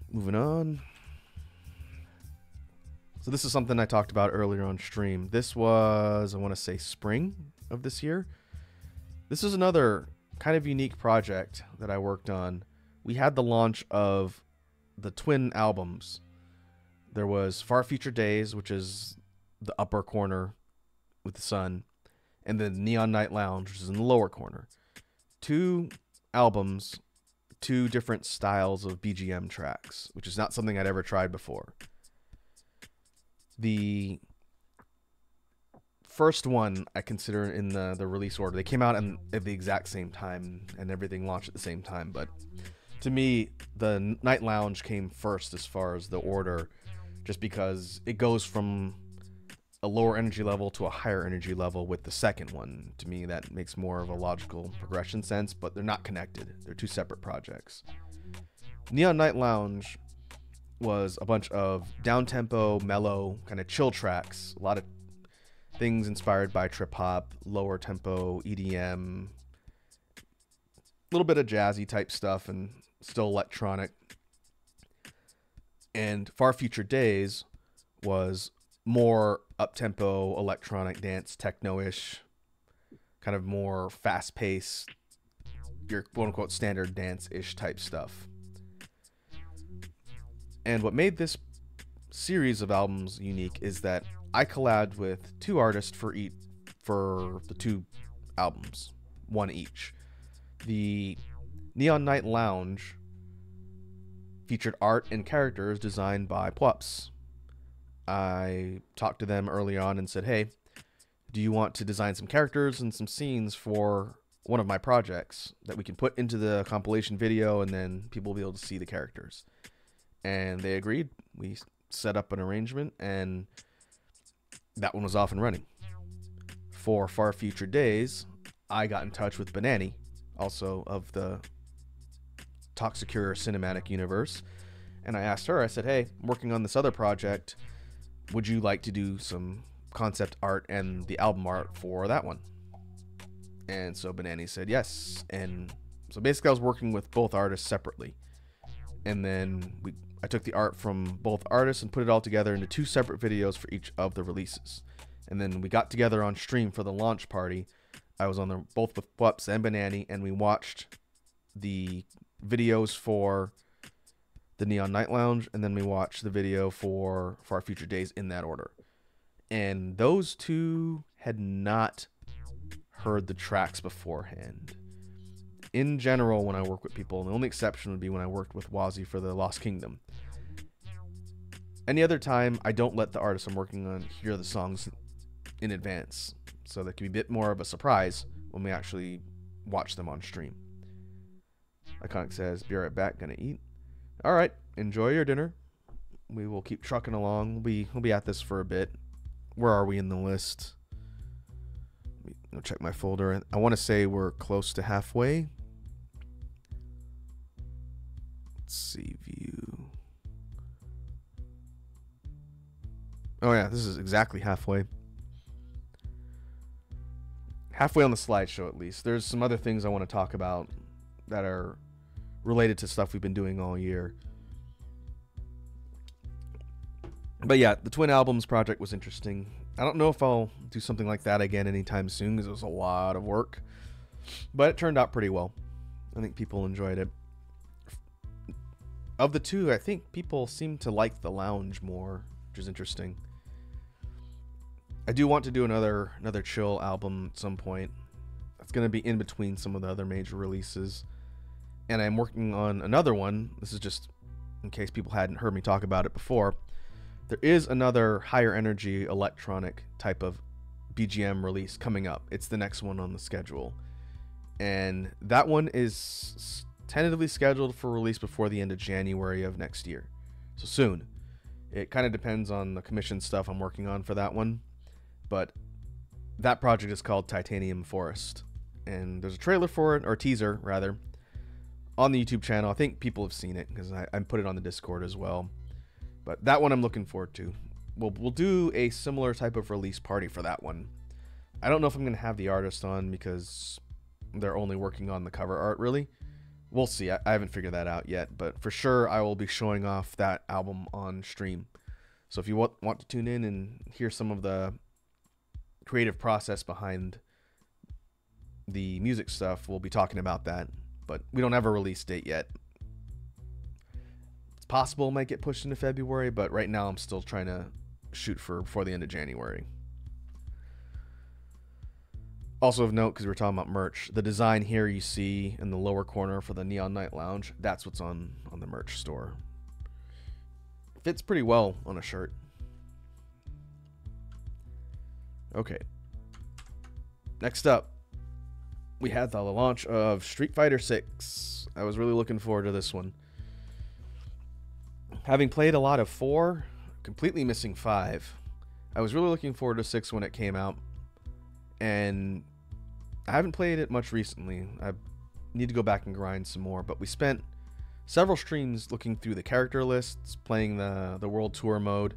Moving on. So this is something I talked about earlier on stream. This was, I want to say, spring of this year. This is another kind of unique project that I worked on. We had the launch of the twin albums. There was Far Future Days, which is the upper corner with the sun, and then Neon Night Lounge, which is in the lower corner. Two albums, two different styles of BGM tracks, which is not something I'd ever tried before. The first one I consider in the release order. They came out at the exact same time and everything launched at the same time, but to me the Night Lounge came first as far as the order, just because it goes from a lower energy level to a higher energy level with the second one. To me that makes more of a logical progression sense, but they're not connected. They're two separate projects. Neon Night Lounge was a bunch of down-tempo, mellow, kind of chill tracks. A lot of things inspired by trip-hop, lower-tempo, EDM, a little bit of jazzy type stuff, and still electronic. And Far Future Days was more up-tempo, electronic dance, techno-ish, kind of more fast-paced, your quote-unquote standard dance-ish type stuff. And what made this series of albums unique is that I collabed with two artists for the two albums, one each. The Neon Night Lounge featured art and characters designed by Pwups. I talked to them early on and said, hey, do you want to design some characters and some scenes for one of my projects that we can put into the compilation video, and then people will be able to see the characters? And they agreed. We set up an arrangement, and that one was off and running. For Far Future Days, I got in touch with Banani, also of the Toxicure cinematic universe, and I asked her, I said, hey, I'm working on this other project. Would you like to do some concept art and the album art for that one? And so Banani said yes. And so basically I was working with both artists separately. And then I took the art from both artists and put it all together into two separate videos for each of the releases. And then we got together on stream for the launch party. I was on both with Pwups and Banani, and we watched the videos for the Neon Night Lounge, and then we watched the video for Far Future Days in that order. And those two had not heard the tracks beforehand. In general, when I work with people, and the only exception would be when I worked with Wazi for the Lost Kingdom. Any other time, I don't let the artists I'm working on hear the songs in advance, so that can be a bit more of a surprise when we actually watch them on stream. Iconic says, be right back, gonna eat. Alright, enjoy your dinner. We will keep trucking along. We'll be at this for a bit. Where are we in the list? I'll check my folder. I want to say we're close to halfway. Let's see, view. Oh yeah, this is exactly halfway. Halfway on the slideshow, at least. There's some other things I want to talk about that are related to stuff we've been doing all year. But yeah, the Twin Albums project was interesting. I don't know if I'll do something like that again anytime soon because it was a lot of work. But it turned out pretty well. I think people enjoyed it. Of the two, I think people seem to like the lounge more, which is interesting. I do want to do another chill album at some point. It's going to be in between some of the other major releases. And I'm working on another one. This is just in case people hadn't heard me talk about it before. There is another higher energy electronic type of BGM release coming up. It's the next one on the schedule. And that one is tentatively scheduled for release before the end of January of next year. So soon. It kind of depends on the commission stuff I'm working on for that one. But that project is called Titanium Forest. And there's a trailer for it, or teaser rather, on the YouTube channel. I think people have seen it because I put it on the Discord as well. But that one I'm looking forward to. We'll do a similar type of release party for that one. I don't know if I'm going to have the artist on because they're only working on the cover art, really. We'll see. I haven't figured that out yet. But for sure, I will be showing off that album on stream. So if you want to tune in and hear some of the creative process behind the music stuff, we'll be talking about that. But we don't have a release date yet. It's possible it might get pushed into February, but right now I'm still trying to shoot for before the end of January. Also of note, because we're talking about merch, the design here you see in the lower corner for the Neon Night Lounge, that's what's on the merch store. Fits pretty well on a shirt. Okay. Next up, we had the launch of Street Fighter 6. I was really looking forward to this one. Having played a lot of 4, completely missing 5, I was really looking forward to 6 when it came out. And I haven't played it much recently. I need to go back and grind some more. But we spent several streams looking through the character lists, playing the World Tour mode.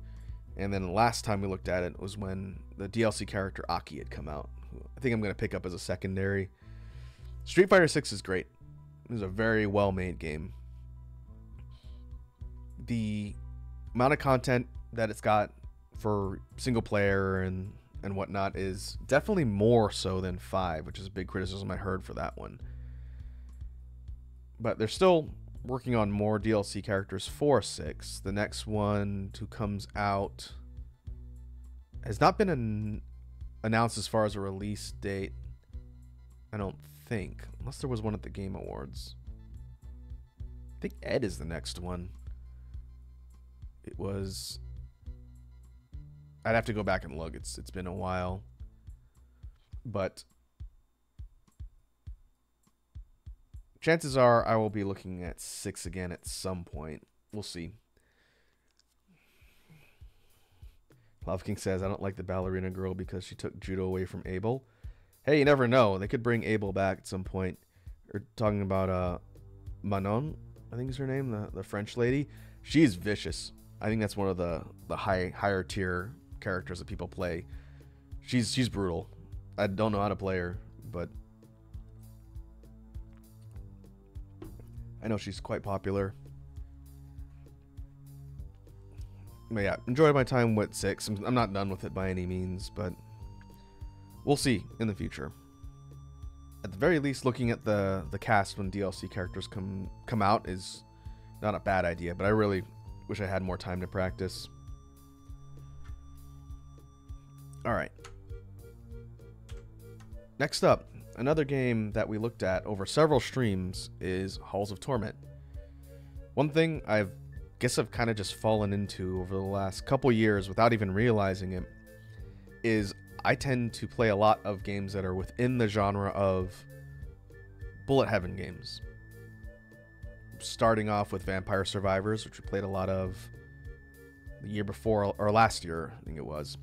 And then the last time we looked at it was when the DLC character Aki had come out. I think I'm going to pick up as a secondary. Street Fighter 6 is great. It is a very well-made game. The amount of content that it's got for single player and whatnot is definitely more so than 5, which is a big criticism I heard for that one. But they're still working on more DLC characters for 6. The next one who comes out has not been announced as far as a release date, I don't think, unless there was one at the Game Awards. I think Ed is the next one. It was... I'd have to go back and look. It's been a while. But chances are I will be looking at 6 again at some point. We'll see. Love King says, I don't like the ballerina girl because she took judo away from Abel. Hey, you never know. They could bring Abel back at some point. We're talking about Manon, I think is her name, the French lady. She's vicious. I think that's one of the higher tier characters that people play. She's brutal. I don't know how to play her, but I know she's quite popular. But yeah, enjoyed my time with 6. I'm not done with it by any means, but we'll see in the future. At the very least, looking at the cast when DLC characters come out is not a bad idea, but I really wish I had more time to practice. Alright. Next up, another game that we looked at over several streams is Halls of Torment. One thing I guess I've kind of just fallen into over the last couple years without even realizing it is I tend to play a lot of games that are within the genre of bullet heaven games. Starting off with Vampire Survivors, which we played a lot of the year before, or last year, I think it was.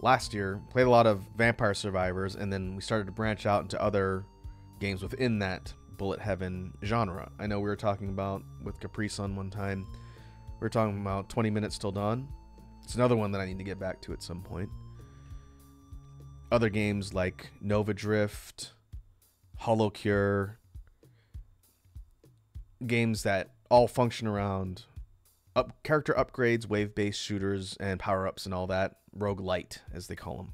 last year, played a lot of Vampire Survivors, and then we started to branch out into other games within that Bullet Heaven genre. I know we were talking about with Capri Sun one time. We were talking about 20 Minutes Till Dawn. It's another one that I need to get back to at some point. Other games like Nova Drift, Hollow Cure, games that all function around character upgrades, wave-based shooters, and power-ups and all that. Roguelite, as they call them.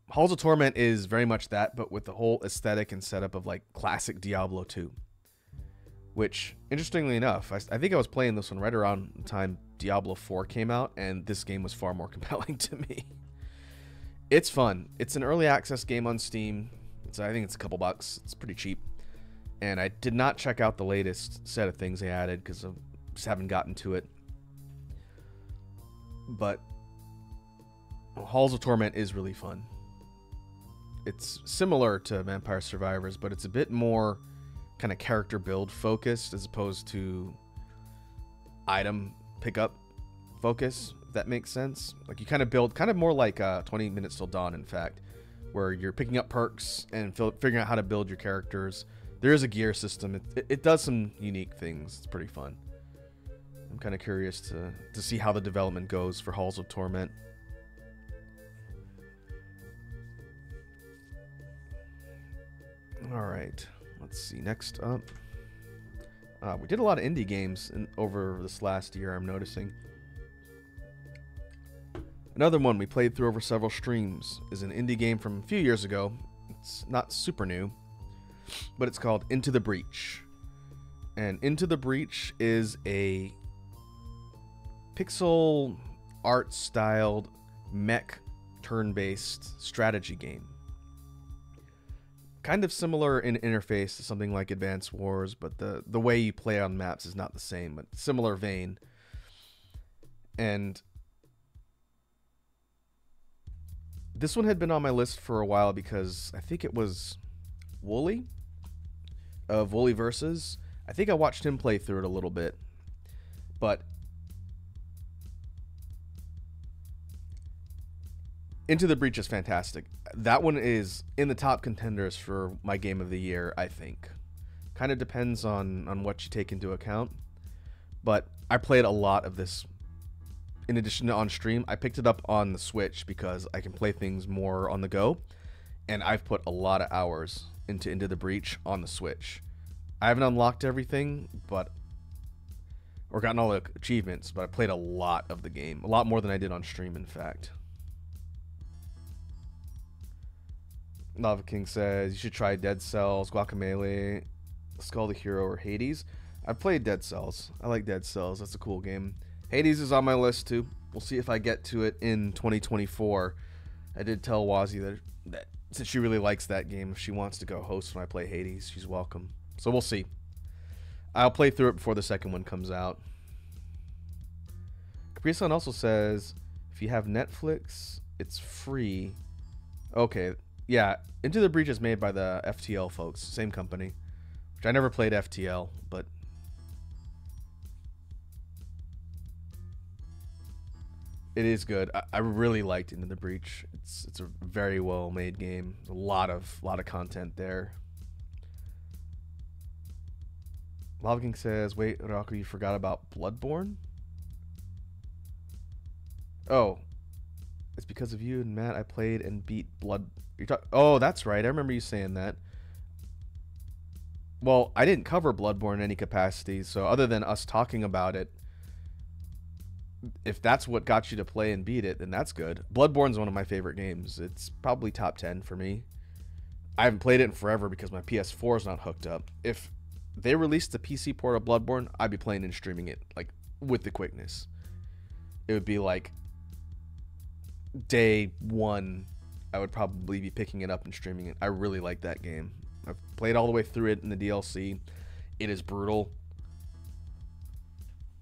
Halls of Torment is very much that, but with the whole aesthetic and setup of like classic Diablo 2. Which, interestingly enough, I think I was playing this one right around the time Diablo 4 came out, and this game was far more compelling to me. It's fun. It's an early access game on Steam. I think it's a couple bucks. It's pretty cheap. And I did not check out the latest set of things they added because I just haven't gotten to it. But Halls of Torment is really fun. It's similar to Vampire Survivors, but it's a bit more kind of character build focused as opposed to item pickup focus, if that makes sense. Like you kind of build kind of more like 20 Minutes Till Dawn, in fact, where you're picking up perks and figuring out how to build your characters. There is a gear system. It does some unique things. It's pretty fun. I'm kind of curious to see how the development goes for Halls of Torment. All right, let's see. Next up, we did a lot of indie games over this last year, I'm noticing. Another one we played through over several streams is an indie game from a few years ago. It's not super new, but it's called Into the Breach. And Into the Breach is a pixel art styled mech turn-based strategy game. Kind of similar in interface to something like Advance Wars, but the way you play on maps is not the same, but similar vein. And this one had been on my list for a while because I think it was Wooly of Wooly Versus. I think I watched him play through it a little bit, but Into the Breach is fantastic. That one is in the top contenders for my game of the year, I think. Kind of depends on what you take into account. But I played a lot of this. In addition to on stream, I picked it up on the Switch because I can play things more on the go. And I've put a lot of hours into the Breach on the Switch. I haven't unlocked everything, or gotten all the achievements, but I played a lot of the game. A lot more than I did on stream, in fact. Lava King says, you should try Dead Cells, Guacamelee, Skull the Hero, or Hades. I've played Dead Cells. I like Dead Cells. That's a cool game. Hades is on my list, too. We'll see if I get to it in 2024. I did tell Wazi that since she really likes that game, if she wants to go host when I play Hades, she's welcome. So we'll see. I'll play through it before the second one comes out. Capri Sun also says, if you have Netflix, it's free. Okay. Yeah, Into the Breach is made by the FTL folks, same company. Which I never played FTL, but it is good. I really liked Into the Breach. It's a very well made game. A lot of content there. Lava King says, wait, Raku, you forgot about Bloodborne? Oh, it's because of you and Matt I played and beat Oh, that's right. I remember you saying that. Well, I didn't cover Bloodborne in any capacity, so other than us talking about it, if that's what got you to play and beat it, then that's good. Bloodborne's one of my favorite games. It's probably top 10 for me. I haven't played it in forever because my PS4 is not hooked up. If they released the PC port of Bloodborne, I'd be playing and streaming it like with the quickness. It would be like day one, I would probably be picking it up and streaming it. I really like that game. I've played all the way through it in the DLC. It is brutal,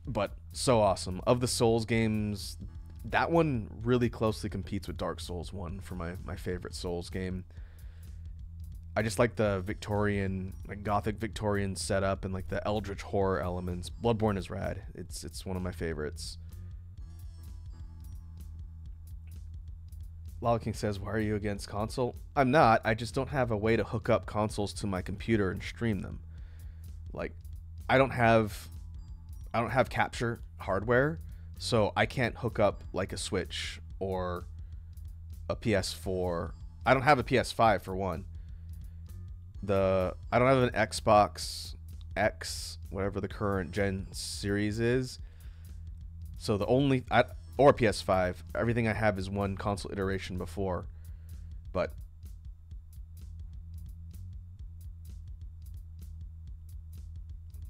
but so awesome. Of the Souls games, that one really closely competes with Dark Souls 1 for my favorite Souls game. I just like the Victorian, like Gothic Victorian setup and like the Eldritch horror elements. Bloodborne is rad. It's one of my favorites. Lava King says, why are you against console? I'm not. I just don't have a way to hook up consoles to my computer and stream them. Like, I don't have capture hardware, so I can't hook up like a Switch or a PS4. I don't have a PS5 for one. I don't have an Xbox X, whatever the current gen series is. So or PS5. Everything I have is one console iteration before. But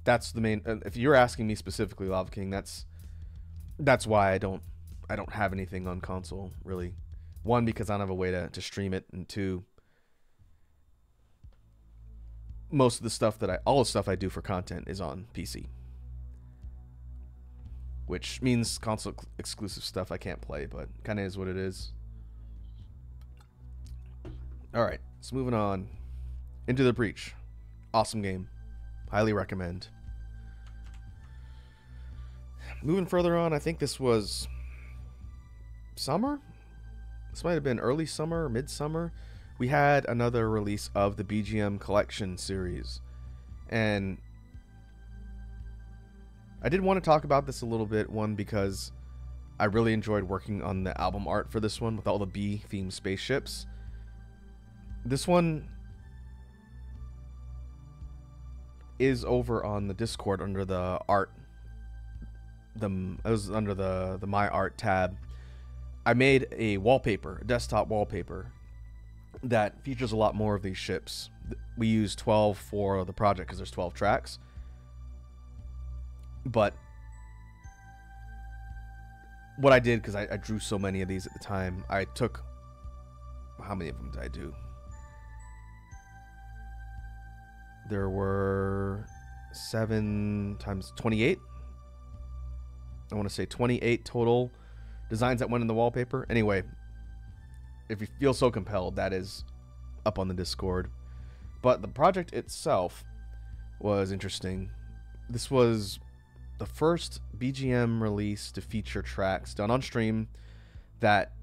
that's the main. If you're asking me specifically, Lava King, that's why I don't have anything on console really. One, because I don't have a way to stream it, and two, most of the stuff all the stuff I do for content is on PC. Which means console exclusive stuff I can't play, but kind of is what it is. Alright, so moving on. Into the Breach. Awesome game. Highly recommend. Moving further on, I think this was summer? This might have been early summer or midsummer. We had another release of the BGM Collection series. And I did want to talk about this a little bit, one, because I really enjoyed working on the album art for this one with all the bee-themed spaceships. This one is over on the Discord under the art. It was under the My Art tab. I made a wallpaper, a desktop wallpaper, that features a lot more of these ships. We used 12 for the project because there's 12 tracks. But what I did, because I drew so many of these at the time, I took, how many of them did I do? There were 7 times 28. I want to say 28 total designs that went in the wallpaper. Anyway, if you feel so compelled, that is up on the Discord. But the project itself was interesting. This was the first BGM release to feature tracks done on stream that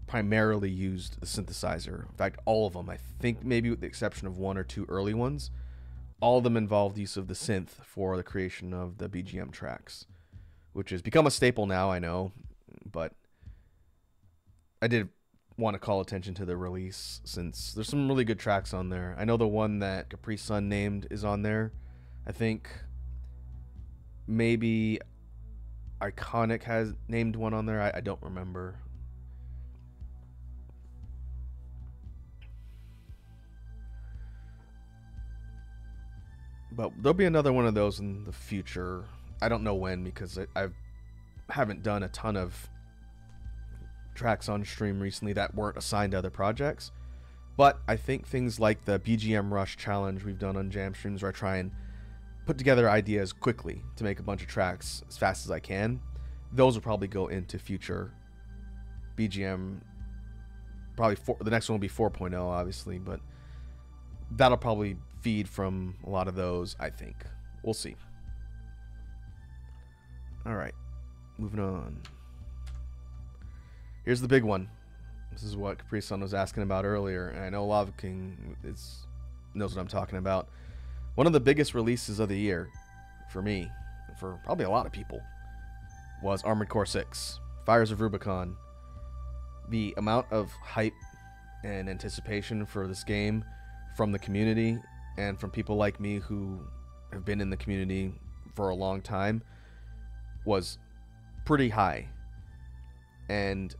primarily used the synthesizer. In fact, all of them, I think maybe with the exception of 1 or 2 early ones, all of them involved use of the synth for the creation of the BGM tracks, which has become a staple now, I know, but I did want to call attention to the release since there's some really good tracks on there. I know the one that Capri Sun named is on there. I think maybe Iconic has named one on there. I don't remember. But there'll be another one of those in the future. I don't know when, because I haven't done a ton of tracks on stream recently that weren't assigned to other projects. But I think things like the BGM Rush challenge we've done on Jam Streams, where I try and put together ideas quickly to make a bunch of tracks as fast as I can, those will probably go into future BGM. Probably the next one will be 4.0, obviously, but that'll probably feed from a lot of those, I think. We'll see. Alright, moving on. Here's the big one. This is what Capri Sun was asking about earlier, and I know Lava King knows what I'm talking about. One of the biggest releases of the year, for me, for probably a lot of people, was Armored Core 6, Fires of Rubicon. The amount of hype and anticipation for this game from the community and from people like me who have been in the community for a long time was pretty high. And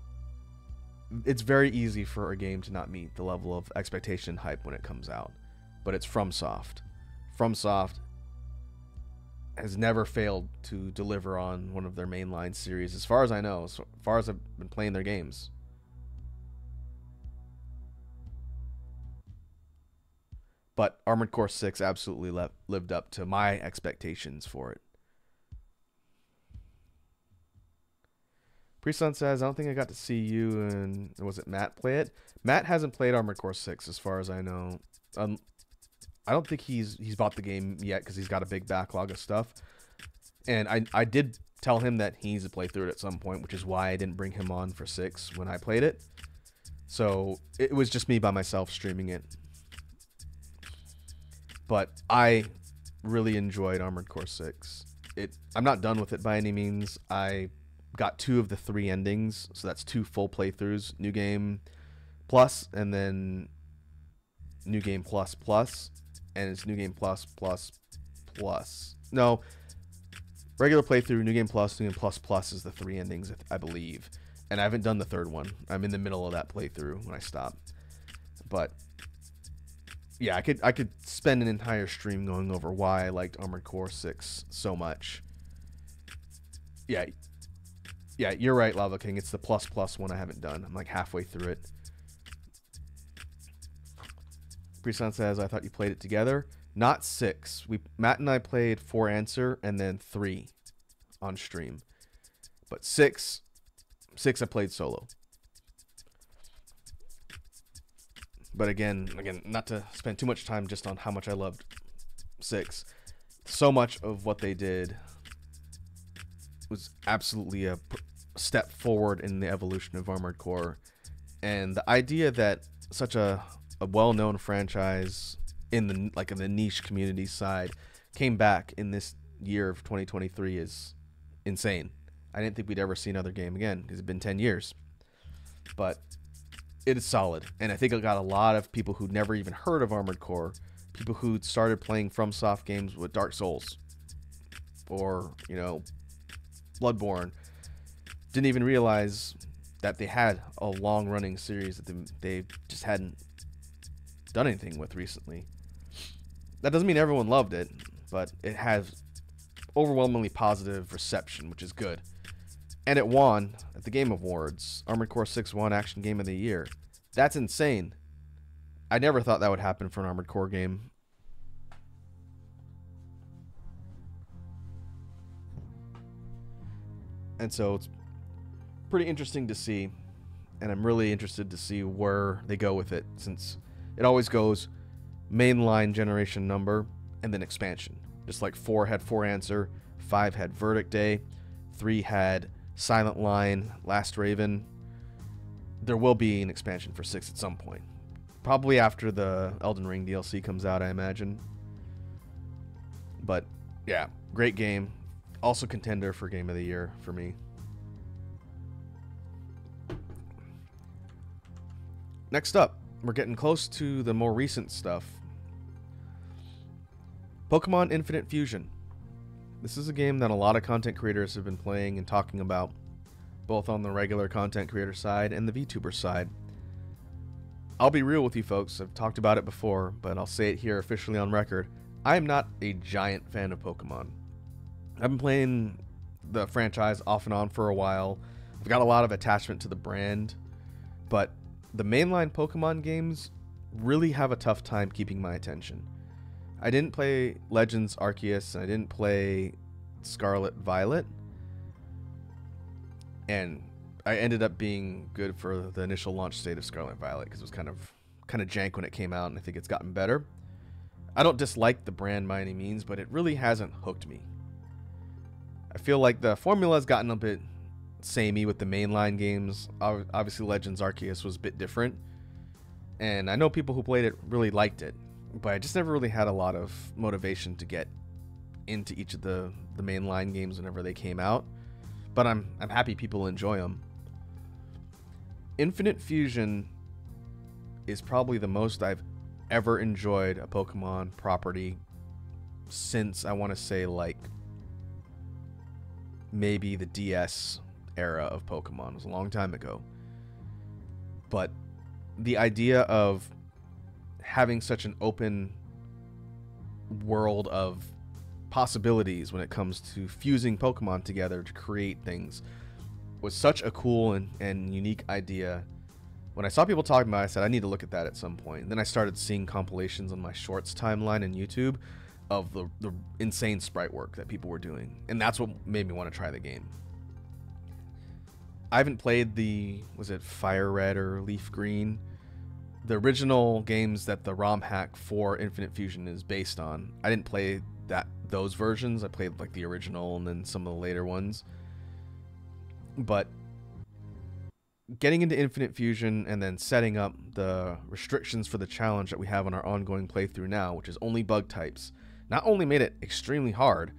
it's very easy for a game to not meet the level of expectation and hype when it comes out. But it's FromSoft. FromSoft has never failed to deliver on one of their mainline series, as far as I know, as far as I've been playing their games. But Armored Core 6 absolutely lived up to my expectations for it. Pre-Sun says, I don't think I got to see you and, was it Matt play it? Matt hasn't played Armored Core 6 as far as I know. I don't think he's bought the game yet because he's got a big backlog of stuff. And I did tell him that he needs to play through it at some point, which is why I didn't bring him on for 6 when I played it. So it was just me by myself streaming it. But I really enjoyed Armored Core 6. I'm not done with it by any means. I got 2 of the 3 endings, so that's 2 full playthroughs. New Game Plus, and then New Game Plus Plus, and it's New Game Plus Plus Plus. No, regular playthrough, New Game Plus, New Game Plus Plus is the 3 endings, I believe. And I haven't done the 3rd one. I'm in the middle of that playthrough when I stop. But yeah, I could spend an entire stream going over why I liked Armored Core 6 so much. Yeah, you're right, Lava King. It's the plus plus one I haven't done. I'm like halfway through it. Preson says, I thought you played it together. Not 6. Matt and I played 4 Answer and then 3 on stream. But 6 I played solo. But again, not to spend too much time just on how much I loved 6. So much of what they did was absolutely a step forward in the evolution of Armored Core. And the idea that such a well-known franchise in the niche community side came back in this year of 2023 is insane. I didn't think we'd ever see another game again because it's been 10 years. But it is solid. And I think it got a lot of people who'd never even heard of Armored Core, people who started playing FromSoft games with Dark Souls or, Bloodborne, didn't even realize that they had a long-running series that they just hadn't done anything with recently. That doesn't mean everyone loved it, but it has overwhelmingly positive reception, which is good. And it won at the Game Awards. Armored Core 6 won Action Game of the Year. That's insane. I never thought that would happen for an Armored Core game. And so it's pretty interesting to see. And I'm really interested to see where they go with it, since it always goes mainline generation number and then expansion. Just like 4 had 4 Answer, 5 had Verdict Day, 3 had Silent Line, Last Raven. There will be an expansion for 6 at some point. Probably after the Elden Ring DLC comes out, I imagine. But yeah, great game. Also contender for Game of the Year for me. Next up, we're getting close to the more recent stuff. Pokemon Infinite Fusion. This is a game that a lot of content creators have been playing and talking about, both on the regular content creator side and the VTuber side. I'll be real with you folks, I've talked about it before, but I'll say it here officially on record. I am not a giant fan of Pokemon. I've been playing the franchise off and on for a while. I've got a lot of attachment to the brand, but the mainline Pokemon games really have a tough time keeping my attention. I didn't play Legends Arceus, and I didn't play Scarlet Violet, and I ended up being good for the initial launch state of Scarlet Violet because it was kind of jank when it came out, and I think it's gotten better. I don't dislike the brand by any means, but it really hasn't hooked me. I feel like the formula has gotten a bit samey with the mainline games. Obviously, Legends Arceus was a bit different, and I know people who played it really liked it, but I just never really had a lot of motivation to get into each of the mainline games whenever they came out. But I'm happy people enjoy them. Infinite Fusion is probably the most I've ever enjoyed a Pokemon property since, I want to say, like maybe the DS era of Pokemon. It was a long time ago. But the idea of having such an open world of possibilities when it comes to fusing Pokemon together to create things was such a cool and unique idea. When I saw people talking about it, I said I need to look at that at some point. And then I started seeing compilations on my Shorts timeline in YouTube of the insane sprite work that people were doing, and that's what made me want to try the game. I haven't played was it Fire Red or Leaf Green, the original games that the ROM hack for Infinite Fusion is based on. I didn't play those versions. I played like the original and then some of the later ones. But getting into Infinite Fusion and then setting up the restrictions for the challenge that we have on our ongoing playthrough now, which is only bug types, not only made it extremely hard,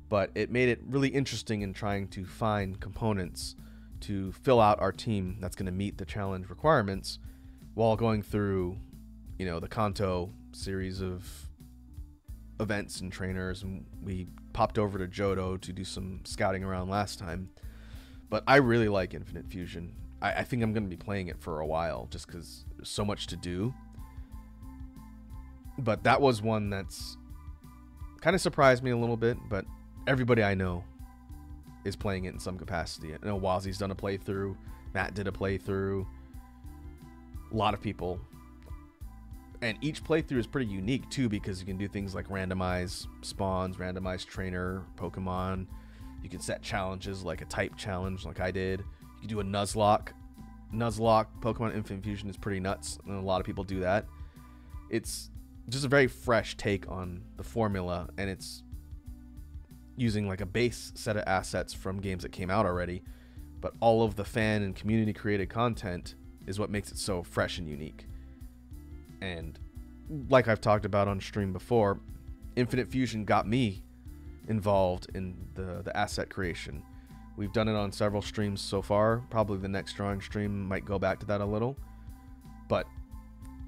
but it made it really interesting in trying to find components to fill out our team that's going to meet the challenge requirements while going through, you know, the Kanto series of events and trainers. And we popped over to Johto to do some scouting around last time. But I really like Infinite Fusion. I think I'm going to be playing it for a while just because there's so much to do. But that was one that's kind of surprised me a little bit, but everybody I know is playing it in some capacity. I know Wazi's done a playthrough, Matt did a playthrough, a lot of people. And each playthrough is pretty unique too, because you can do things like randomize spawns, randomize trainer, Pokemon. You can set challenges like a type challenge like I did. You can do a Nuzlocke. Nuzlocke Pokemon Infinite Fusion is pretty nuts, and a lot of people do that. It's just a very fresh take on the formula, and it's using like a base set of assets from games that came out already, but all of the fan and community created content is what makes it so fresh and unique. And like I've talked about on stream before, Infinite Fusion got me involved in the asset creation. We've done it on several streams so far. Probably the next drawing stream might go back to that a little, but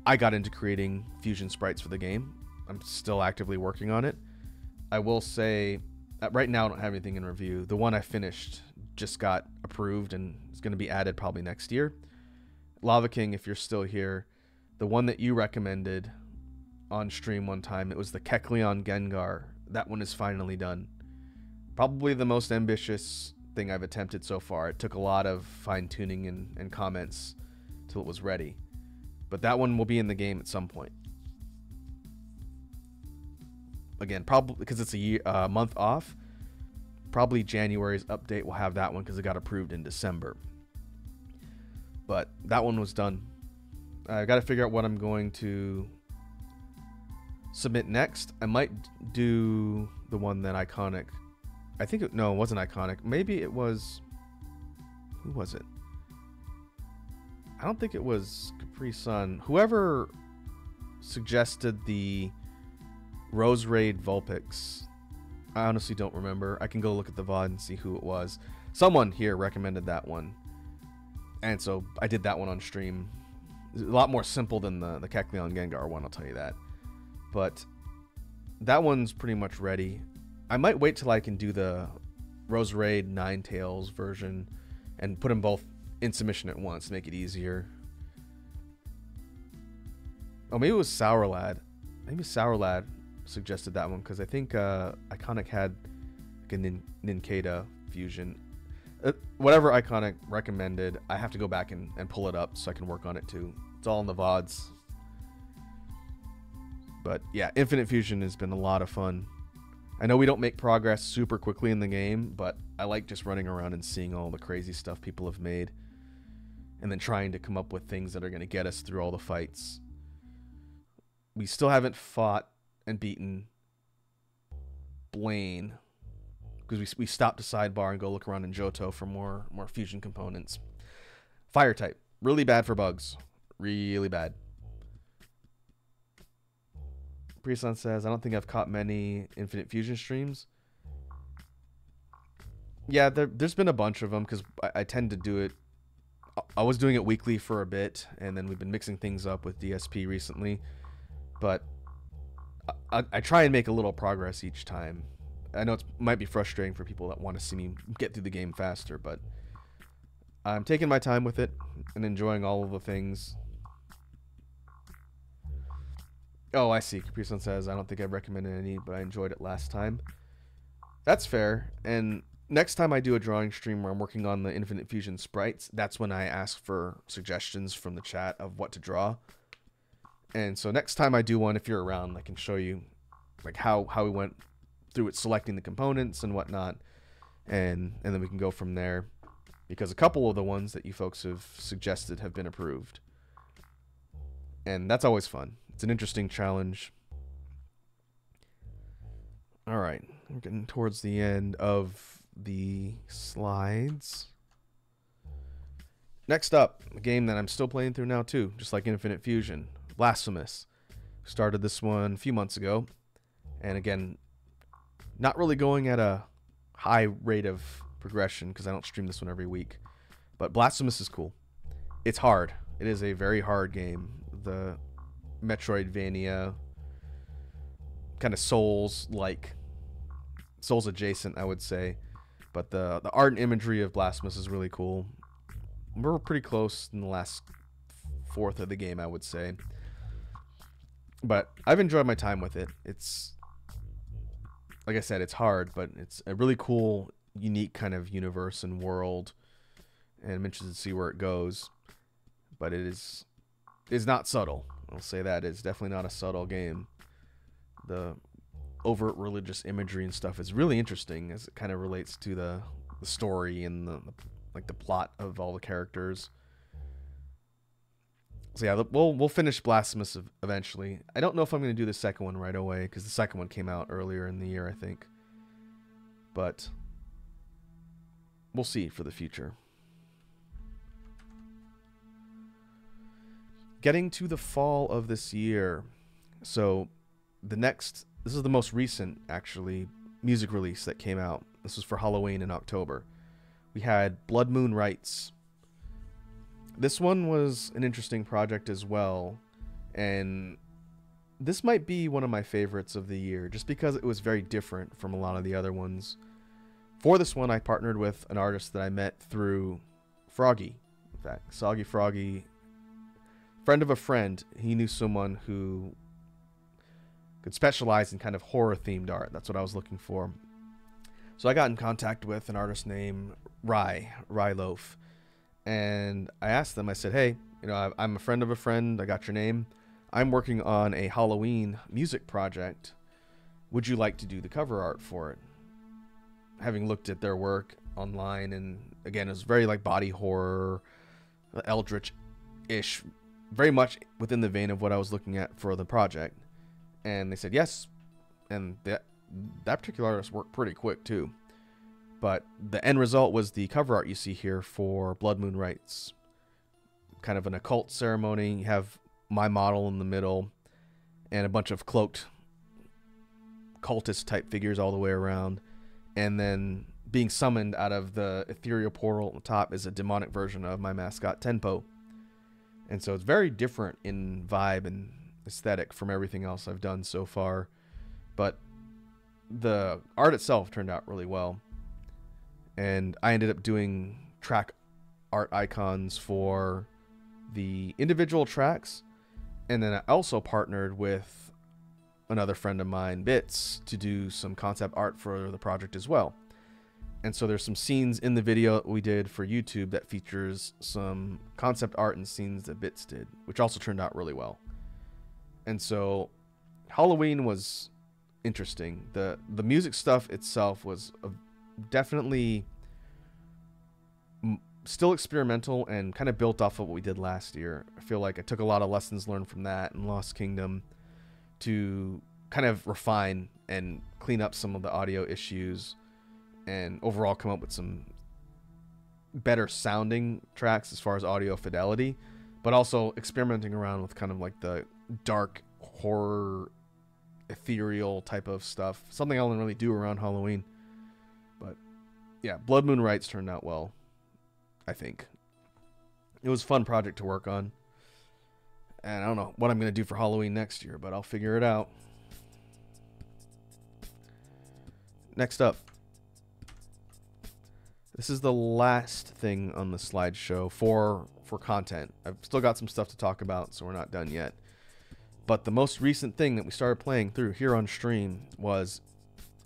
I got into creating fusion sprites for the game. I'm still actively working on it. I will say that right now I don't have anything in review. The one I finished just got approved and is going to be added probably next year. Lava King, if you're still here, the one that you recommended on stream one time, it was the Kecleon Gengar. That one is finally done. Probably the most ambitious thing I've attempted so far. It took a lot of fine-tuning and comments till it was ready. But that one will be in the game at some point. Again, probably because it's a month off. Probably January's update will have that one because it got approved in December. But that one was done. I got to figure out what I'm going to submit next. I might do the one that Iconic. I think it wasn't Iconic. Maybe it was. Who was it? I don't think it was Capri Sun. Whoever suggested the Roserade Vulpix. I honestly don't remember. I can go look at the VOD and see who it was. Someone here recommended that one. And so I did that one on stream. It's a lot more simple than the Kecleon Gengar one, I'll tell you that. But that one's pretty much ready. I might wait till I can do the Roserade Ninetales version and put them both in submission at once to make it easier. Oh, maybe it was Sourlad. Maybe Sourlad suggested that one because I think Iconic had like a Nincada fusion. Whatever Iconic recommended, I have to go back and pull it up so I can work on it too. It's all in the VODs. But yeah, Infinite Fusion has been a lot of fun. I know we don't make progress super quickly in the game, but I like just running around and seeing all the crazy stuff people have made. And then trying to come up with things that are going to get us through all the fights. We still haven't fought and beaten Blaine. Because we stopped to sidebar and go look around in Johto for more fusion components. Fire type. Really bad for bugs. Really bad. Priestland says, I don't think I've caught many Infinite Fusion streams. Yeah, there's been a bunch of them because I tend to do it. I was doing it weekly for a bit, and then we've been mixing things up with DSP recently. But I try and make a little progress each time. I know it might be frustrating for people that want to see me get through the game faster, but I'm taking my time with it and enjoying all of the things. Oh, I see. Capri Sun says, I don't think I've recommended any, but I enjoyed it last time. That's fair. And next time I do a drawing stream where I'm working on the Infinite Fusion sprites, that's when I ask for suggestions from the chat of what to draw. And so next time I do one, if you're around, I can show you like how we went through it, selecting the components and whatnot. And then we can go from there. Because a couple of the ones that you folks have suggested have been approved. And that's always fun. It's an interesting challenge. All right, we're getting towards the end of the slides. Next up, a game that I'm still playing through now too, just like Infinite Fusion, Blasphemous. Started this one a few months ago, and again, not really going at a high rate of progression because I don't stream this one every week. But Blasphemous is cool. It's hard. It is a very hard game. The Metroidvania, kind of Souls-like, Souls adjacent, I would say. But the art and imagery of Blasphemous is really cool. We're pretty close in the last fourth of the game, I would say. But I've enjoyed my time with it. It's, like I said, it's hard, but it's a really cool, unique kind of universe and world. And I'm interested to see where it goes. But it is not subtle. I'll say that. It's definitely not a subtle game. The overt religious imagery and stuff is really interesting as it kind of relates to the story and the plot of all the characters. So yeah, we'll finish Blasphemous eventually. I don't know if I'm going to do the second one right away because the second one came out earlier in the year, I think. But we'll see for the future. Getting to the fall of this year. So this is the most recent, actually, music release that came out. This was for Halloween in October. We had Blood Moon Rites. This one was an interesting project as well. And this might be one of my favorites of the year, just because it was very different from a lot of the other ones. For this one, I partnered with an artist that I met through Froggy. In fact, Soggy Froggy, friend of a friend, he knew someone who could specialize in kind of horror-themed art. That's what I was looking for. So I got in contact with an artist named Rye Loaf. And I asked them, I said, hey, I'm a friend of a friend. I got your name. I'm working on a Halloween music project. Would you like to do the cover art for it? Having looked at their work online, and again, it was very like body horror, Eldritch-ish, very much within the vein of what I was looking at for the project. And they said yes. And that particular artist worked pretty quick too. But the end result was the cover art you see here for Blood Moon Rites. Kind of an occult ceremony. You have my model in the middle and a bunch of cloaked cultist type figures all the way around. And then being summoned out of the ethereal portal on the top is a demonic version of my mascot Tenpo. And so it's very different in vibe and aesthetic from everything else I've done so far. But the art itself turned out really well. And I ended up doing track art icons for the individual tracks. And then I also partnered with another friend of mine, Bits, to do some concept art for the project as well. And so there's some scenes in the video we did for YouTube that features some concept art and scenes that Bits did, which also turned out really well. And so Halloween was interesting. The music stuff itself was definitely still experimental and kind of built off of what we did last year. I feel like I took a lot of lessons learned from that and Lost Kingdom to kind of refine and clean up some of the audio issues and overall come up with some better sounding tracks as far as audio fidelity, but also experimenting around with kind of like the dark horror ethereal type of stuff, something I don't really do around Halloween. But yeah, Blood Moon Rites turned out well, I think. It was a fun project to work on, and I don't know what I'm going to do for Halloween next year, but I'll figure it out. Next up, this is the last thing on the slideshow for content. I've still got some stuff to talk about, so we're not done yet. But the most recent thing that we started playing through here on stream was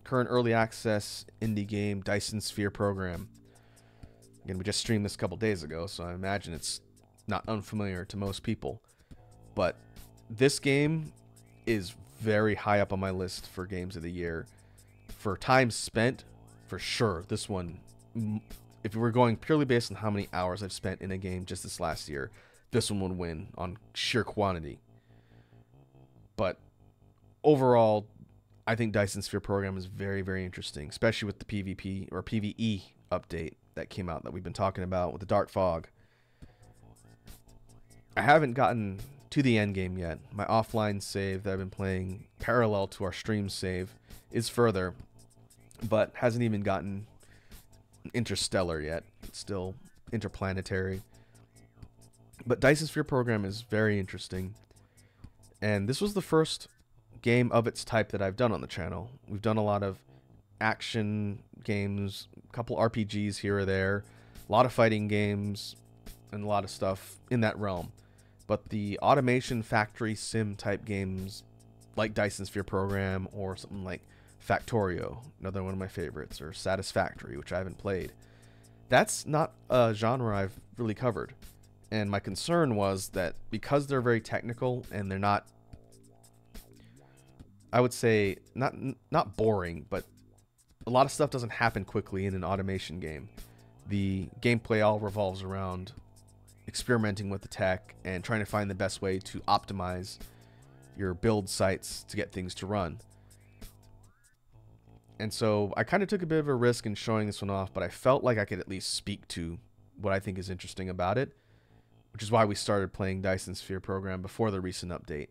current early access indie game Dyson Sphere Program. Again, we just streamed this a couple days ago, so I imagine it's not unfamiliar to most people. But this game is very high up on my list for games of the year. For time spent, for sure, this one, if we're going purely based on how many hours I've spent in a game just this last year, this one would win on sheer quantity. But overall, I think Dyson Sphere Program is very, very interesting, especially with the PvP or PvE update that came out that we've been talking about with the Dark Fog. I haven't gotten to the end game yet. My offline save that I've been playing parallel to our stream save is further, but hasn't even gotten interstellar yet. It's still interplanetary. But Dyson Sphere Program is very interesting. And this was the first game of its type that I've done on the channel. We've done a lot of action games, a couple RPGs here or there, a lot of fighting games, and a lot of stuff in that realm. But the automation factory sim type games like Dyson Sphere Program or something like Factorio, another one of my favorites, or Satisfactory, which I haven't played, that's not a genre I've really covered. And my concern was that because they're very technical and they're not, I would say, not boring, but a lot of stuff doesn't happen quickly in an automation game. The gameplay all revolves around experimenting with the tech and trying to find the best way to optimize your build sites to get things to run. And so I kind of took a bit of a risk in showing this one off, but I felt like I could at least speak to what I think is interesting about it, which is why we started playing Dyson Sphere Program before the recent update.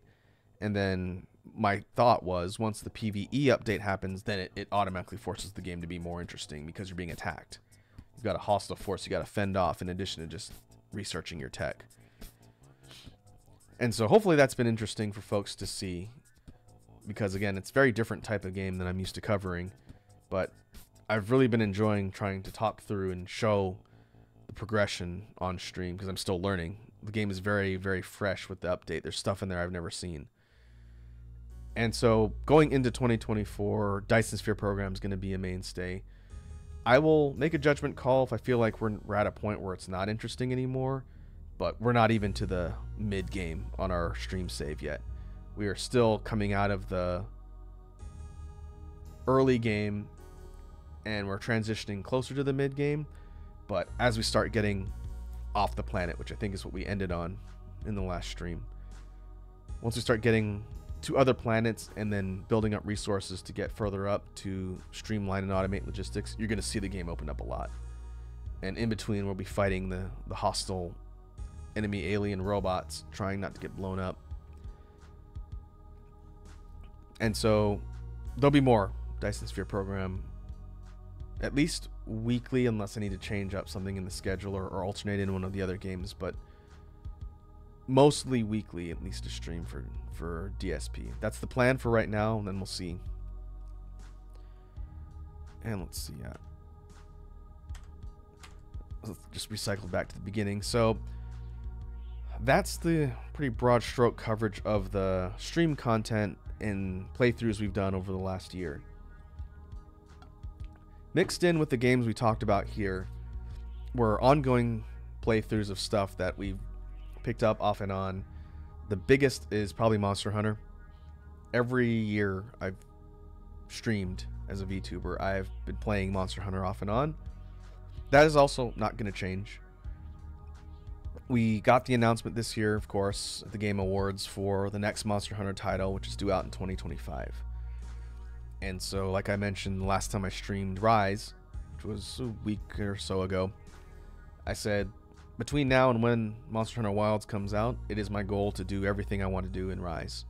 And then my thought was, once the PvE update happens, then it automatically forces the game to be more interesting because you're being attacked. You've got a hostile force you got to fend off in addition to just researching your tech. And so hopefully that's been interesting for folks to see, because again, it's a very different type of game than I'm used to covering, but I've really been enjoying trying to talk through and show the progression on stream because I'm still learning. The game is very, very fresh with the update. There's stuff in there I've never seen. And so going into 2024, Dyson Sphere Program is going to be a mainstay. I will make a judgment call if I feel like we're at a point where it's not interesting anymore, but we're not even to the mid game on our stream save yet. We are still coming out of the early game and we're transitioning closer to the mid game. But as we start getting off the planet, which I think is what we ended on in the last stream, once we start getting to other planets and then building up resources to get further up to streamline and automate logistics, you're going to see the game open up a lot. And in between, we'll be fighting the hostile enemy alien robots, trying not to get blown up. And so there'll be more Dyson Sphere Program, at least weekly, unless I need to change up something in the schedule or alternate in one of the other games, but mostly weekly, at least a stream for DSP. That's the plan for right now, and then we'll see. And let's see, let's just recycle back to the beginning. So that's the pretty broad stroke coverage of the stream content and playthroughs we've done over the last year. Mixed in with the games we talked about here were ongoing playthroughs of stuff that we've picked up off and on. The biggest is probably Monster Hunter. Every year I've streamed as a VTuber, I've been playing Monster Hunter off and on. That is also not going to change. We got the announcement this year, of course, at the Game Awards for the next Monster Hunter title, which is due out in 2025. And so, like I mentioned, the last time I streamed Rise, which was a week or so ago, I said, between now and when Monster Hunter Wilds comes out, it is my goal to do everything I want to do in Rise.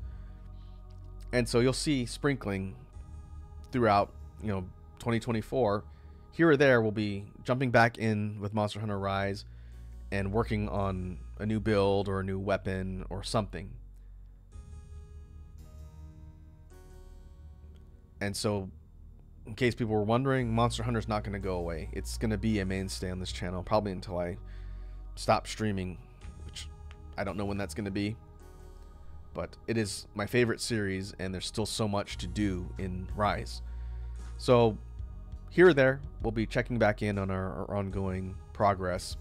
And so you'll see sprinkling throughout, 2024. Here or there, we'll be jumping back in with Monster Hunter Rise and working on a new build or a new weapon or something. And so, in case people were wondering, Monster Hunter's not going to go away. It's going to be a mainstay on this channel, probably until I stop streaming, which I don't know when that's going to be. But it is my favorite series, and there's still so much to do in Rise. So, here or there, we'll be checking back in on our ongoing progress.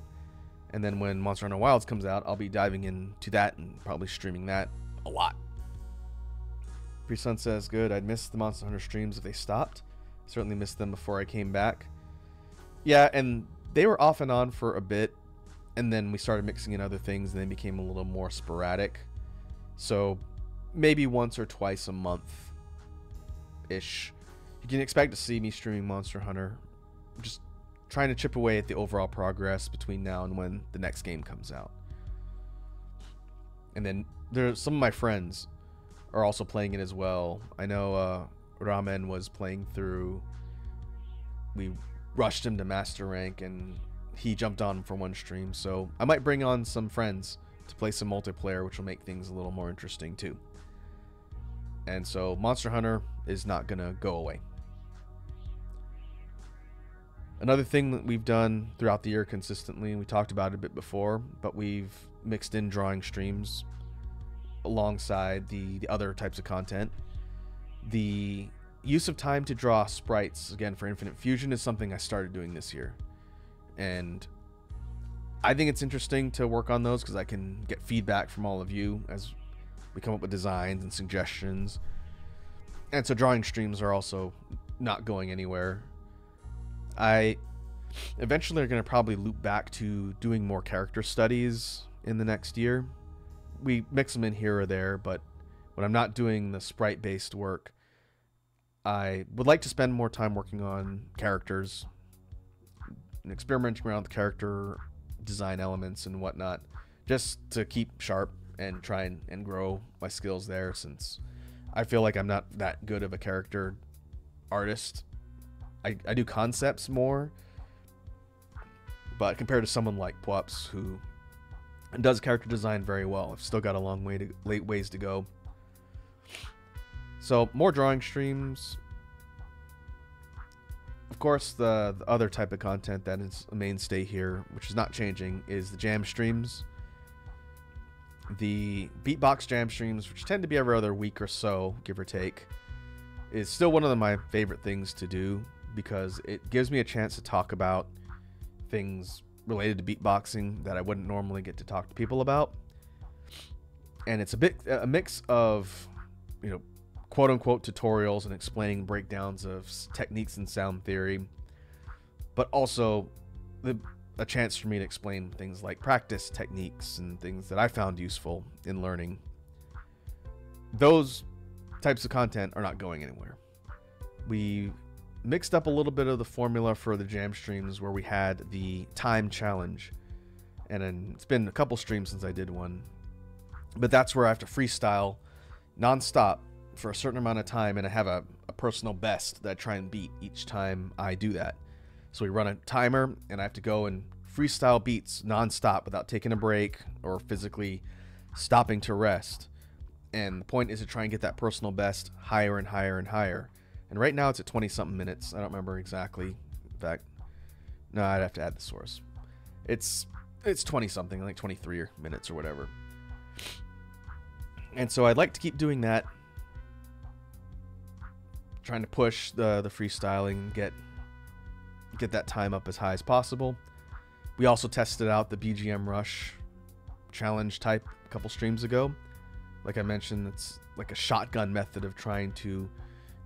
And then when Monster Hunter Wilds comes out, I'll be diving into that and probably streaming that a lot. Pre-Sun says, good, I'd miss the Monster Hunter streams if they stopped. Certainly missed them before I came back. Yeah, and they were off and on for a bit, and then we started mixing in other things, and they became a little more sporadic. So maybe once or twice a month-ish. You can expect to see me streaming Monster Hunter. Just trying to chip away at the overall progress between now and when the next game comes out. And then there's some of my friends are also playing it as well. I know Ramen was playing through. We rushed him to master rank and he jumped on for one stream. So I might bring on some friends to play some multiplayer, which will make things a little more interesting too. And so Monster Hunter is not gonna go away. Another thing that we've done throughout the year consistently, we talked about it a bit before, but we've mixed in drawing streams alongside the other types of content. The use of time to draw sprites, again, for Infinite Fusion is something I started doing this year. And I think it's interesting to work on those because I can get feedback from all of you as we come up with designs and suggestions. And so drawing streams are also not going anywhere. I eventually are going to probably loop back to doing more character studies in the next year. We mix them in here or there, but when I'm not doing the sprite-based work, I would like to spend more time working on characters and experimenting around the character design elements and whatnot, just to keep sharp and try and grow my skills there, since I feel like I'm not that good of a character artist. I do concepts more, but compared to someone like Pwups, who does character design very well, I've still got a long ways to go. So more drawing streams. Of course, the other type of content that is a mainstay here, which is not changing, is the jam streams. The beatbox jam streams, which tend to be every other week or so, give or take, is still one of my favorite things to do, because it gives me a chance to talk about things related to beatboxing that I wouldn't normally get to talk to people about. And it's a mix of, you know, quote unquote tutorials and explaining breakdowns of techniques and sound theory, but also a chance for me to explain things like practice techniques and things that I found useful in learning. Those types of content are not going anywhere. We mixed up a little bit of the formula for the jam streams where we had the time challenge, and then it's been a couple streams since I did one, but that's where I have to freestyle non-stop for a certain amount of time, and I have a personal best that I try and beat each time I do that. So we run a timer and I have to go and freestyle beats non-stop without taking a break or physically stopping to rest, and the point is to try and get that personal best higher and higher and higher. And right now it's at 20 something minutes. I don't remember exactly. In fact, no, I'd have to add the source. It's 20 something, like 23 minutes or whatever. And so I'd like to keep doing that, trying to push the freestyling, get that time up as high as possible. We also tested out the BGM Rush challenge type a couple streams ago. Like I mentioned, it's like a shotgun method of trying to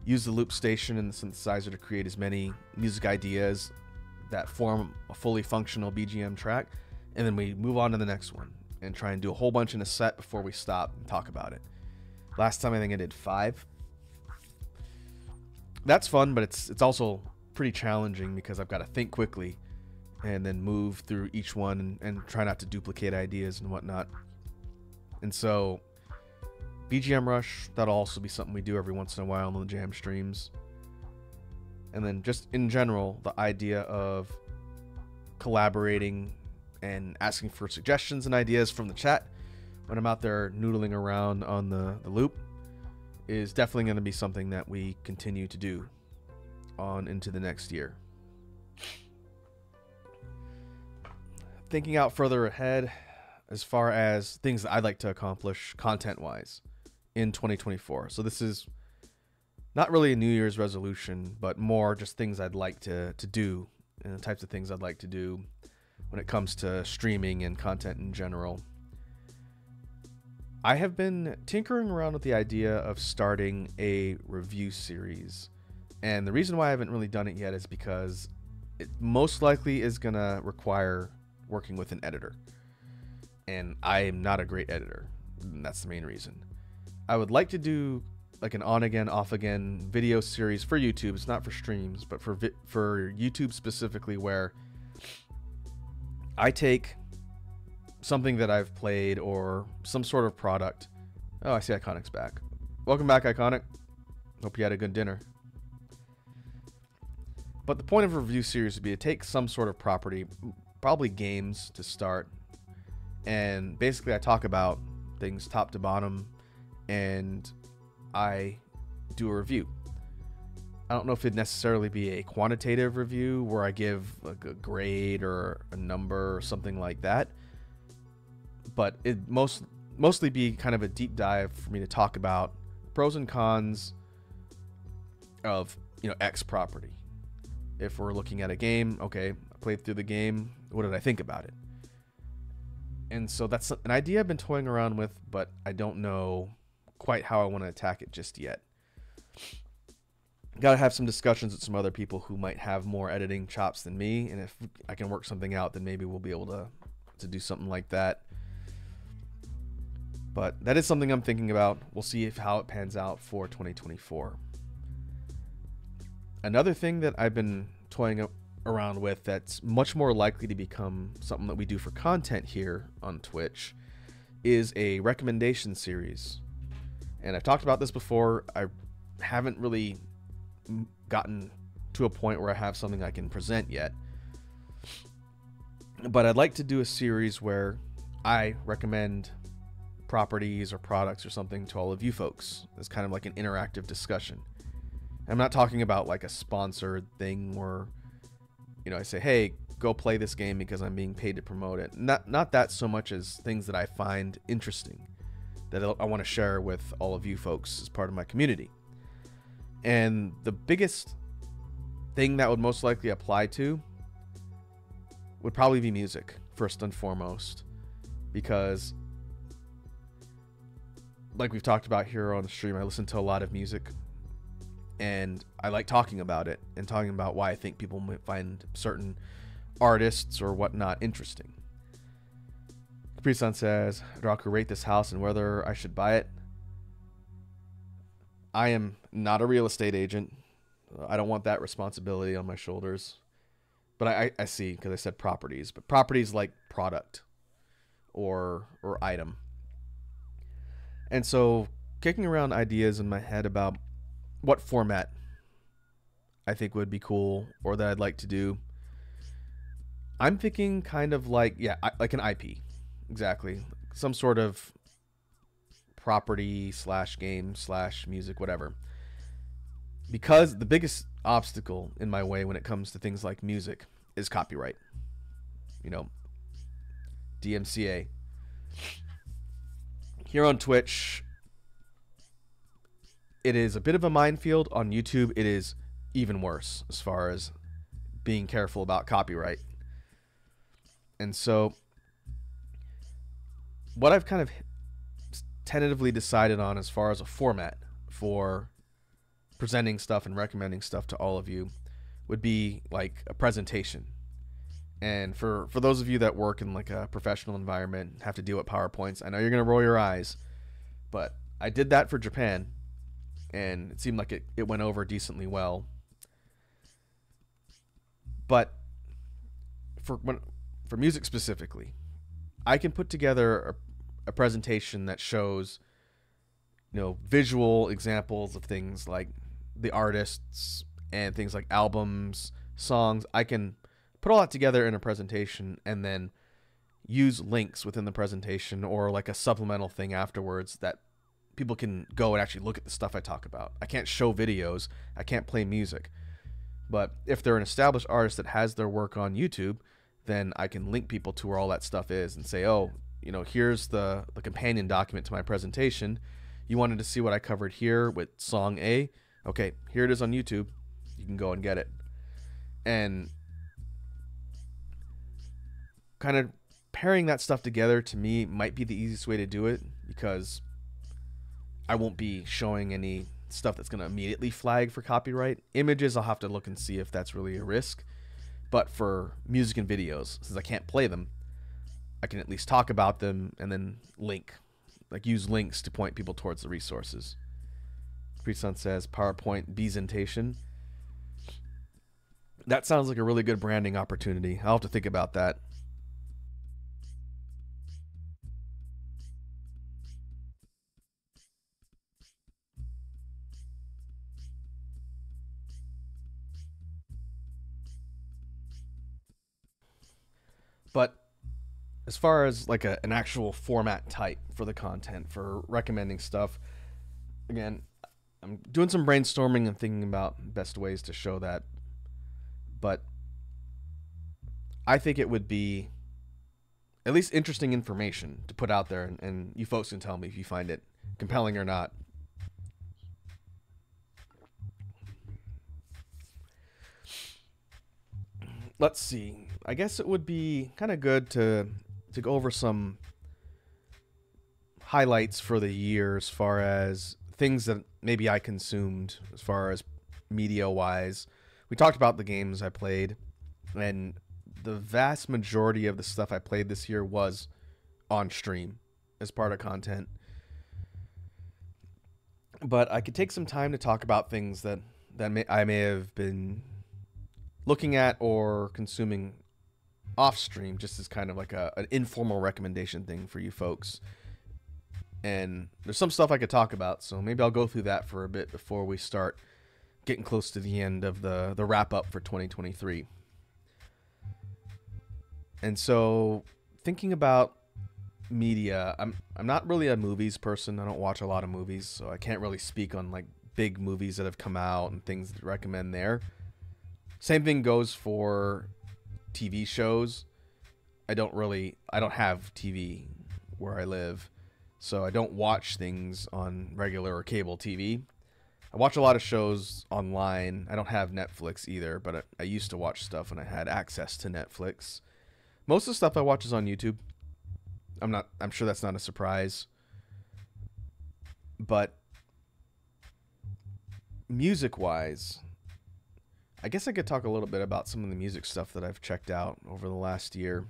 use the loop station and the synthesizer to create as many music ideas that form a fully functional BGM track, and then we move on to the next one and try and do a whole bunch in a set before we stop and talk about it. Last time I think I did 5. That's fun, but it's also pretty challenging because I've got to think quickly and then move through each one and try not to duplicate ideas and whatnot. And so BGM Rush, that'll also be something we do every once in a while on the jam streams. And then just in general, the idea of collaborating and asking for suggestions and ideas from the chat when I'm out there noodling around on the loop is definitely going to be something that we continue to do on into the next year. Thinking out further ahead as far as things that I'd like to accomplish content-wise in 2024. So this is not really a New Year's resolution, but more just things I'd like to do and the types of things I'd like to do when it comes to streaming and content in general. I have been tinkering around with the idea of starting a review series. And the reason why I haven't really done it yet is because it most likely is going to require working with an editor. And I am not a great editor. And that's the main reason. I would like to do like an on-again, off-again video series for YouTube. It's not for streams, but for YouTube specifically, where I take something that I've played or some sort of product. Oh, I see Iconic's back. Welcome back, Iconic. Hope you had a good dinner. But the point of a review series would be to take some sort of property, probably games to start, and basically I talk about things top to bottom and I do a review. I don't know if it'd necessarily be a quantitative review where I give like a grade or a number or something like that, but it mostly be kind of a deep dive for me to talk about pros and cons of, X property. If we're looking at a game, okay, I played through the game, what did I think about it? And so that's an idea I've been toying around with, but I don't know quite how I want to attack it just yet. Got to have some discussions with some other people who might have more editing chops than me, and if I can work something out, then maybe we'll be able to do something like that. But that is something I'm thinking about. We'll see how it pans out for 2024. Another thing that I've been toying around with that's much more likely to become something that we do for content here on Twitch is a recommendation series. And I've talked about this before. I haven't really gotten to a point where I have something I can present yet. But I'd like to do a series where I recommend properties or products or something to all of you folks. It's kind of like an interactive discussion. I'm not talking about like a sponsored thing where, I say, hey, go play this game because I'm being paid to promote it. Not that so much as things that I find interesting that I want to share with all of you folks as part of my community. And the biggest thing that would most likely apply to would probably be music, first and foremost, because like we've talked about here on the stream, I listen to a lot of music. And I like talking about it and talking about why I think people might find certain artists or whatnot interesting. Capri-san says, Raku, rate this house and whether I should buy it. I am not a real estate agent. I don't want that responsibility on my shoulders. But I see, because I said properties. But properties like product or item. And so kicking around ideas in my head about what format I think would be cool or that I'd like to do. I'm thinking kind of like, like an IP. Exactly. Some sort of property / game / music, whatever. Because the biggest obstacle in my way when it comes to things like music is copyright. DMCA. Here on Twitch, it is a bit of a minefield. On YouTube, it is even worse as far as being careful about copyright. And so what I've kind of tentatively decided on as far as a format for presenting stuff and recommending stuff to all of you would be like a presentation. And for those of you that work in like a professional environment, have to deal with PowerPoints, I know you're going to roll your eyes, but I did that for Japan. And it seemed like it went over decently well. But for music specifically, I can put together a presentation that shows, visual examples of things like the artists and things like albums, songs. I can put all that together in a presentation and then use links within the presentation or like a supplemental thing afterwards that people can go and actually look at the stuff I talk about. I can't show videos. I can't play music. But if they're an established artist that has their work on YouTube, then I can link people to where all that stuff is and say, oh, here's the companion document to my presentation. You wanted to see what I covered here with song A? Okay, here it is on YouTube. You can go and get it. And kind of pairing that stuff together to me might be the easiest way to do it, because I won't be showing any stuff that's going to immediately flag for copyright. Images, I'll have to look and see if that's really a risk. But for music and videos, since I can't play them, I can at least talk about them and then use links to point people towards the resources. Presun says PowerPoint presentation. That sounds like a really good branding opportunity. I'll have to think about that. But as far as like an actual format type for the content, for recommending stuff, again, I'm doing some brainstorming and thinking about best ways to show that. But I think it would be at least interesting information to put out there, and you folks can tell me if you find it compelling or not. Let's see. I guess it would be kind of good to go over some highlights for the year as far as things that maybe I consumed as far as media wise. We talked about the games I played, and the vast majority of the stuff I played this year was on stream as part of content. But I could take some time to talk about things that I may have been looking at or consuming off stream, just as kind of like an informal recommendation thing for you folks. And there's some stuff I could talk about, so maybe I'll go through that for a bit before we start getting close to the end of the wrap up for 2023. And so thinking about media, I'm not really a movies person. I don't watch a lot of movies, so I can't really speak on like big movies that have come out and things to recommend there. Same thing goes for TV shows. I don't have TV where I live, so I don't watch things on regular or cable TV. I watch a lot of shows online. I don't have Netflix either, but I used to watch stuff when I had access to Netflix. Most of the stuff I watch is on YouTube. I'm sure that's not a surprise. But music-wise, I guess I could talk a little bit about some of the music stuff that I've checked out over the last year.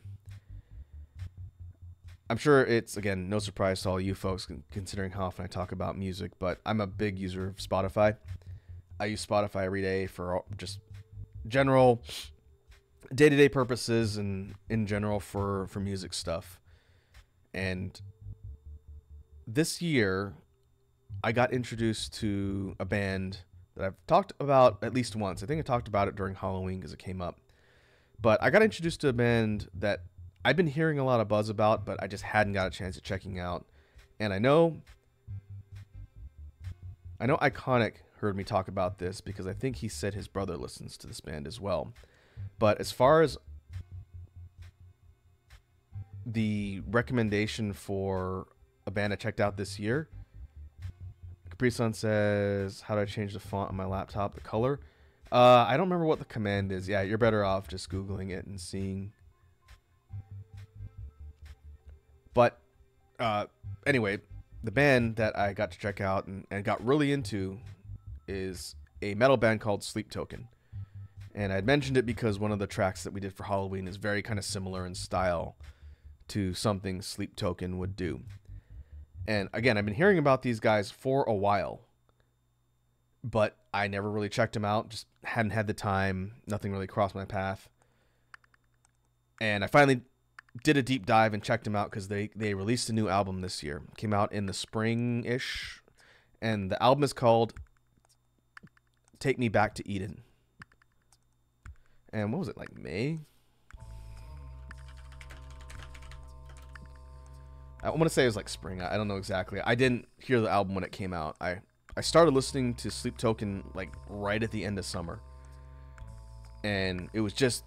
I'm sure it's, again, no surprise to all you folks considering how often I talk about music, but I'm a big user of Spotify. I use Spotify every day for just general day-to-day purposes and in general for music stuff. And this year, I got introduced to a band that I've talked about at least once. I think I talked about it during Halloween because it came up. But I got introduced to a band that I've been hearing a lot of buzz about, but I just hadn't got a chance at checking out. And I know Iconic heard me talk about this because I think he said his brother listens to this band as well. But as far as the recommendation for a band I checked out this year, Capri Sun says, how do I change the font on my laptop, the color? I don't remember what the command is. Yeah, you're better off just Googling it and seeing. But anyway, the band that I got to check out and got really into is a metal band called Sleep Token. And I'd mentioned it because one of the tracks that we did for Halloween is very kind of similar in style to something Sleep Token would do. And again, I've been hearing about these guys for a while, but I never really checked them out. Just hadn't had the time. Nothing really crossed my path. And I finally did a deep dive and checked them out because they released a new album this year. Came out in the spring-ish. And the album is called Take Me Back to Eden. And what was it, like May? I want to say it was like spring. I don't know exactly. I didn't hear the album when it came out. I started listening to Sleep Token like right at the end of summer. And it was just,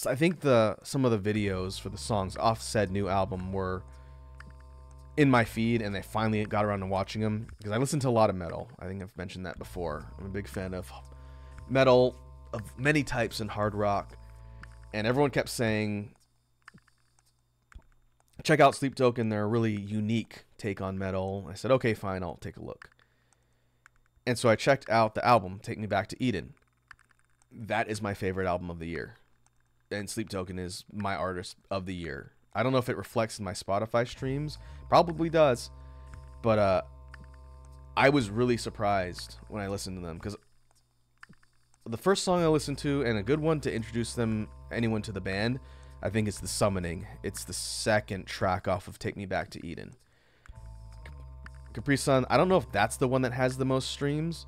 I think some of the videos for the songs off said new album were in my feed, and they finally got around to watching them because I listen to a lot of metal. I think I've mentioned that before. I'm a big fan of metal of many types and hard rock, and everyone kept saying, check out Sleep Token, they're a really unique take on metal. I said, okay, fine, I'll take a look. And so I checked out the album, Take Me Back to Eden. That is my favorite album of the year. And Sleep Token is my artist of the year. I don't know if it reflects in my Spotify streams. Probably does. But I was really surprised when I listened to them, because the first song I listened to, and a good one to introduce anyone to the band, I think it's The Summoning. It's the second track off of Take Me Back to Eden. Capri Sun, I don't know if that's the one that has the most streams.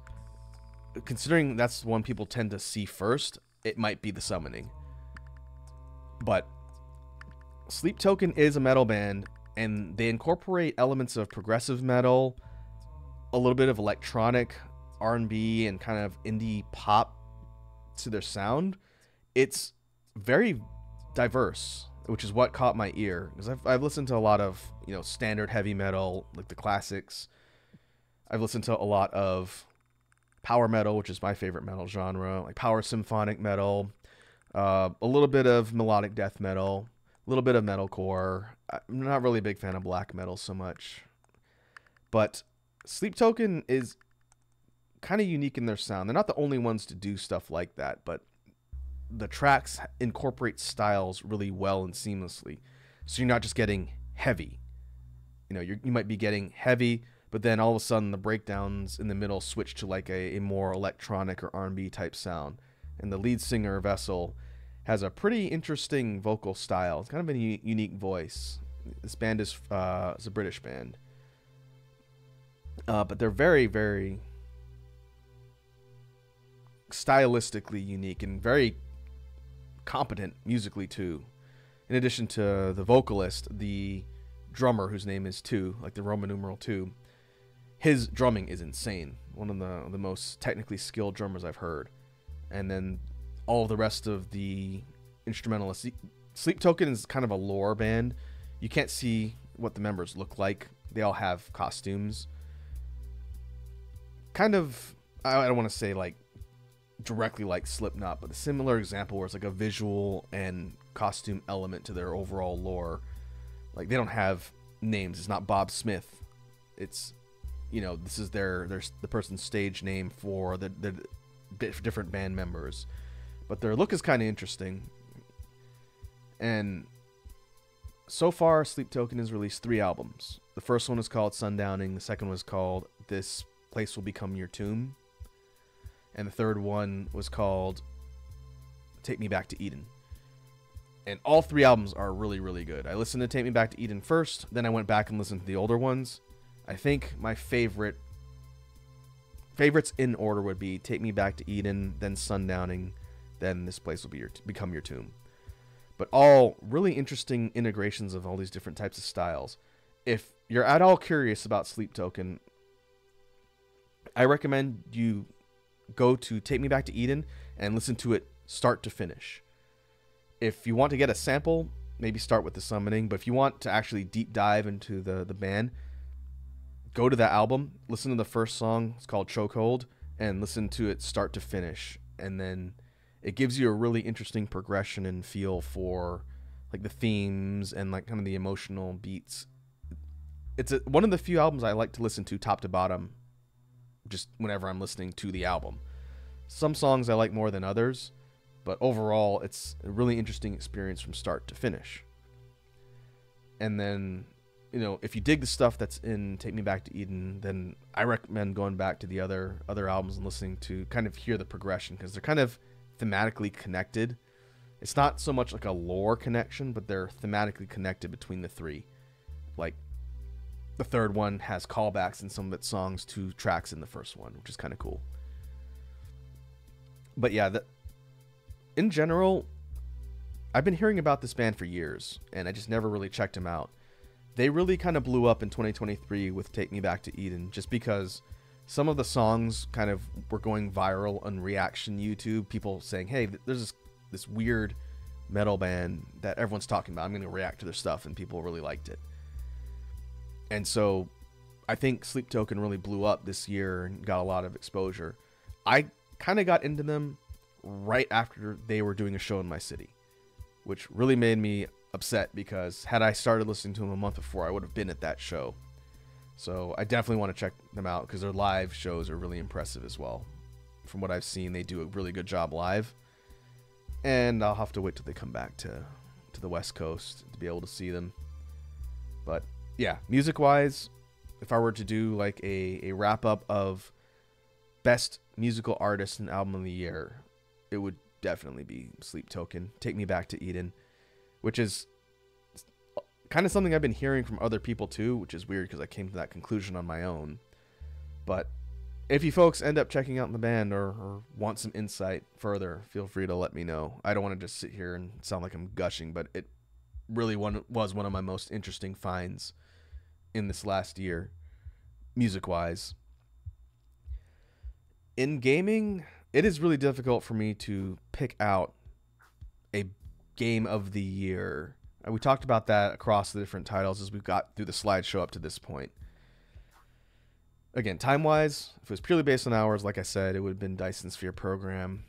Considering that's the one people tend to see first, it might be The Summoning. But Sleep Token is a metal band, and they incorporate elements of progressive metal, a little bit of electronic R&B, and kind of indie pop to their sound. It's very diverse, which is what caught my ear, because I've listened to a lot of, you know, standard heavy metal, like the classics. I've listened to a lot of power metal, which is my favorite metal genre, like power symphonic metal, a little bit of melodic death metal, a little bit of metalcore. I'm not really a big fan of black metal so much, but Sleep Token is kind of unique in their sound. They're not the only ones to do stuff like that, but the tracks incorporate styles really well and seamlessly. So you're not just getting heavy. You know, you might be getting heavy, but then all of a sudden the breakdowns in the middle switch to like a more electronic or R&B type sound. And the lead singer, Vessel, has a pretty interesting vocal style. It's kind of a unique voice. This band is it's a British band. But they're very, very stylistically unique and very competent musically too. In addition to the vocalist, the drummer, whose name is 2, like the Roman numeral 2, his drumming is insane. One of the most technically skilled drummers I've heard. And then all of the rest of the instrumentalists. Sleep Token is kind of a lore band. You can't see what the members look like. They all have costumes. Kind of, I don't want to say like directly like Slipknot, but a similar example where it's like a visual and costume element to their overall lore. Like they don't have names. It's not Bob Smith. It's, you know, this is the person's stage name for the different band members. But their look is kind of interesting. And so far, Sleep Token has released 3 albums. The first one is called Sundowning. The second was called This Place Will Become Your Tomb. And the third one was called Take Me Back to Eden. And all 3 albums are really, really good. I listened to Take Me Back to Eden first, then I went back and listened to the older ones. I think my favorites in order would be Take Me Back to Eden, then Sundowning, then This Place Will Become Your Tomb. But all really interesting integrations of all these different types of styles. If you're at all curious about Sleep Token, I recommend you go to Take Me Back to Eden and listen to it start to finish. If you want to get a sample, maybe start with The Summoning. But if you want to actually deep dive into the band, go to that album, listen to the first song. It's called Chokehold, and listen to it start to finish. And then it gives you a really interesting progression and feel for like the themes and like kind of the emotional beats. It's one of the few albums I like to listen to top to bottom, just whenever I'm listening to the album. Some songs I like more than others, but overall it's a really interesting experience from start to finish. And then, you know, if you dig the stuff that's in Take Me Back to Eden, then I recommend going back to the other albums and listening to kind of hear the progression, because they're kind of thematically connected. It's not so much like a lore connection, but they're thematically connected between the 3. Like the third one has callbacks in some of its songs to tracks in the first one, which is kind of cool. But yeah, in general, I've been hearing about this band for years, and I just never really checked them out. They really kind of blew up in 2023 with Take Me Back to Eden, just because some of the songs kind of were going viral on reaction YouTube. People saying, hey, there's this weird metal band that everyone's talking about. I'm going to react to their stuff, and people really liked it. And so I think Sleep Token really blew up this year and got a lot of exposure. I kind of got into them right after they were doing a show in my city, which really made me upset, because had I started listening to them a month before, I would have been at that show. So I definitely want to check them out, because their live shows are really impressive as well. From what I've seen, they do a really good job live. And I'll have to wait till they come back to the West Coast to be able to see them. But yeah, music-wise, if I were to do like a wrap-up of best musical artist and album of the year, it would definitely be Sleep Token, Take Me Back to Eden, which is kind of something I've been hearing from other people too, which is weird because I came to that conclusion on my own. But if you folks end up checking out the band or want some insight further, feel free to let me know. I don't want to just sit here and sound like I'm gushing, but it really was one of my most interesting finds in this last year, music-wise. In gaming, it is really difficult for me to pick out a game of the year. We talked about that across the different titles as we got through the slideshow up to this point. Again, time-wise, if it was purely based on hours, like I said, it would have been Dyson Sphere Program.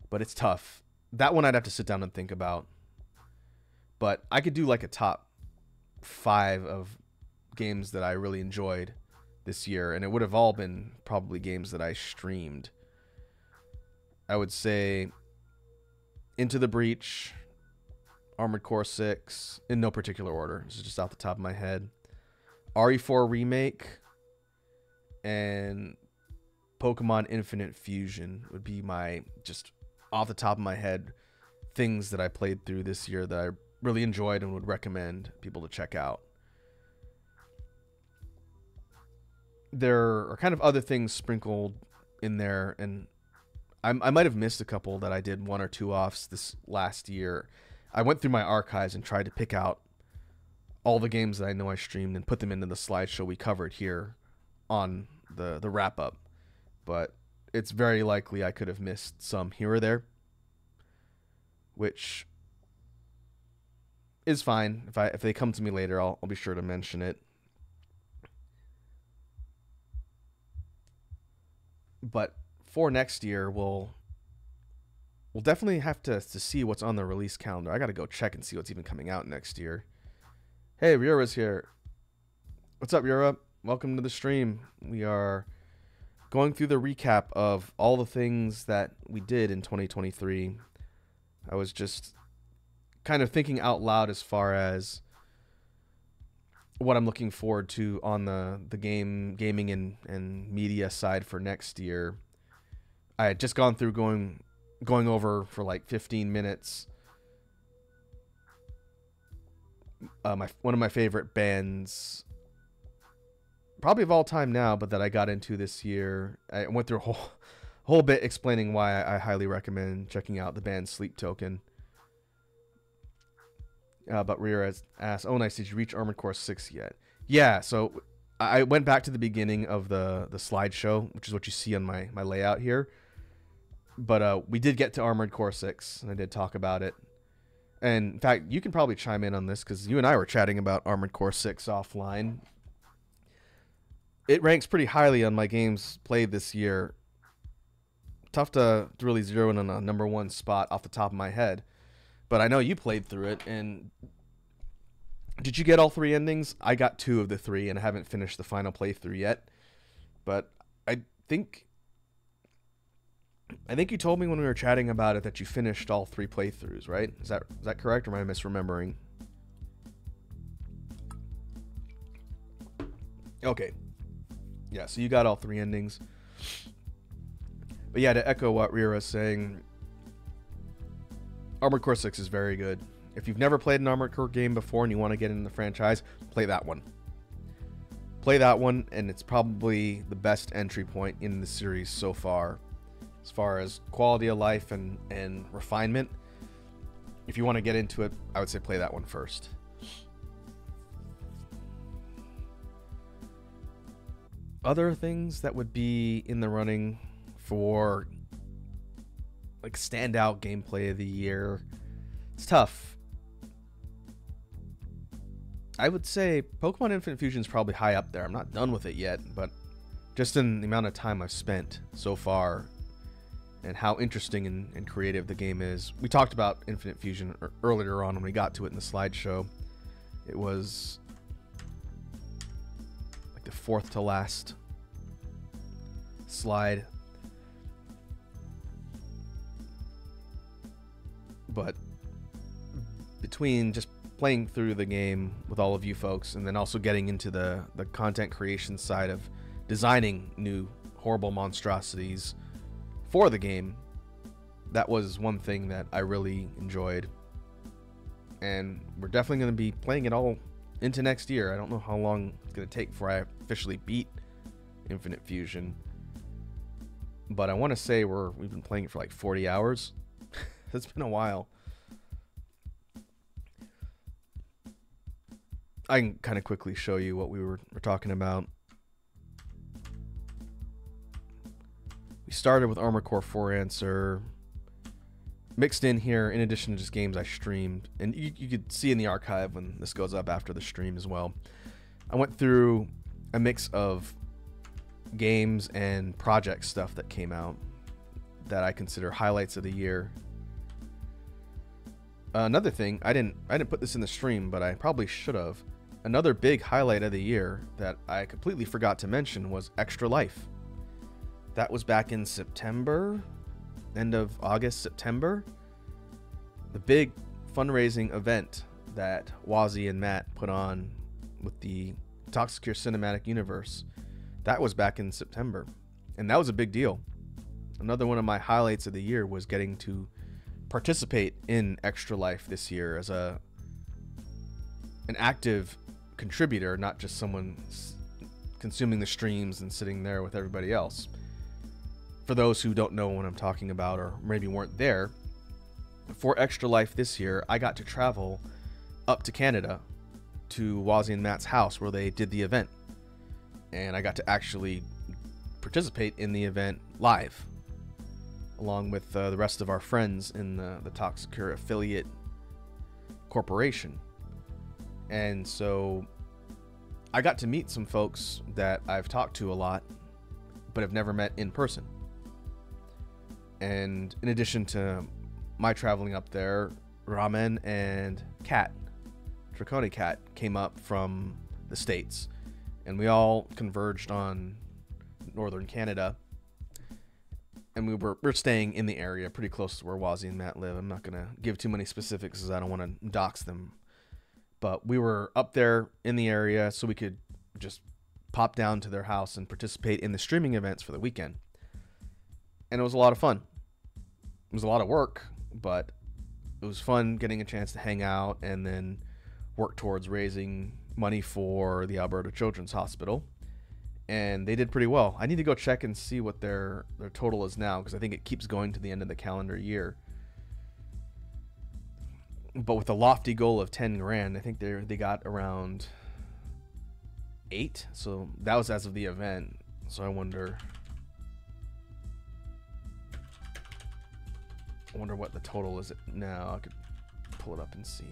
But it's tough. That one I'd have to sit down and think about. But I could do like a top 5 of games that I really enjoyed this year, and it would have all been probably games that I streamed. I would say Into the Breach, Armored Core 6, in no particular order. This is just off the top of my head. RE4 Remake and Pokemon Infinite Fusion would be my, just off the top of my head, things that I played through this year that I really enjoyed and would recommend people to check out. There are kind of other things sprinkled in there, and I might have missed a couple that I did 1 or 2 offs this last year. I went through my archives and tried to pick out all the games that I know I streamed and put them into the slideshow we covered here on the wrap-up. But it's very likely I could have missed some here or there, which is fine. If they come to me later, I'll be sure to mention it. But for next year, we'll definitely have to see what's on the release calendar. I got to go check and see what's even coming out next year. Hey, Ryura's here. What's up, Ryura? Welcome to the stream. We are going through the recap of all the things that we did in 2023. I was just kind of thinking out loud as far as what I'm looking forward to on the gaming and media side for next year. I had just gone through going over for like 15 minutes one of my favorite bands, probably of all time now, but that I got into this year. I went through a whole bit explaining why I highly recommend checking out the band Sleep Token. But Rhea asked, "Oh, nice. Did you reach Armored Core 6 yet?" Yeah. So I went back to the beginning of the slideshow, which is what you see on my layout here. But we did get to Armored Core 6, and I did talk about it. And in fact, you can probably chime in on this because you and I were chatting about Armored Core 6 offline. It ranks pretty highly on my games played this year. Tough to really zero in on a number 1 spot off the top of my head. But I know you played through it, and did you get all 3 endings? I got 2 of the 3, and I haven't finished the final playthrough yet. But I think you told me when we were chatting about it that you finished all 3 playthroughs, right? Is that correct, or am I misremembering? Okay. Yeah, so you got all 3 endings. But yeah, to echo what Rira is saying, Armored Core 6 is very good. If you've never played an Armored Core game before and you want to get into the franchise, play that one. Play that one, and it's probably the best entry point in the series so far. As far as quality of life and refinement, if you want to get into it, I would say play that one first. Other things that would be in the running for like standout gameplay of the year, it's tough. I would say Pokemon Infinite Fusion is probably high up there. I'm not done with it yet, but just in the amount of time I've spent so far and how interesting and creative the game is. We talked about Infinite Fusion earlier on when we got to it in the slideshow. It was like the 4th to last slide. But between just playing through the game with all of you folks and then also getting into the content creation side of designing new horrible monstrosities for the game, that was one thing that I really enjoyed. And we're definitely going to be playing it all into next year. I don't know how long it's going to take before I officially beat Infinite Fusion, but I want to say we've been playing it for like 40 hours. It's been a while. I can kind of quickly show you what we were talking about. We started with Armored Core 4 Answer. Mixed in here, in addition to just games I streamed. And you could see in the archive when this goes up after the stream as well. I went through a mix of games and project stuff that came out that I consider highlights of the year. Another thing, I didn't put this in the stream, but I probably should have. Another big highlight of the year that I completely forgot to mention was Extra Life. That was back in September, end of August, September. The big fundraising event that Wazzy and Matt put on with the Toxicure Cinematic Universe. That was back in September, and that was a big deal. Another one of my highlights of the year was getting to participate in Extra Life this year as an active contributor, not just someone consuming the streams and sitting there with everybody else. For those who don't know what I'm talking about or maybe weren't there, for Extra Life this year, I got to travel up to Canada to Wazzy and Matt's house where they did the event. And I got to actually participate in the event live, along with the rest of our friends in the Toxicure affiliate corporation. And so I got to meet some folks that I've talked to a lot, but have never met in person. And in addition to my traveling up there, Ramen and Kat, Draconi Cat, came up from the States. And we all converged on northern Canada. And we're staying in the area, pretty close to where Wazzy and Matt live. I'm not going to give too many specifics because I don't want to dox them. But we were up there in the area so we could just pop down to their house and participate in the streaming events for the weekend. And it was a lot of fun. It was a lot of work, but it was fun getting a chance to hang out and then work towards raising money for the Alberta Children's Hospital. And they did pretty well. I need to go check and see what their total is now, because I think it keeps going to the end of the calendar year. But with a lofty goal of 10 grand, I think they got around 8. So that was as of the event. So I wonder what the total is now. I could pull it up and see.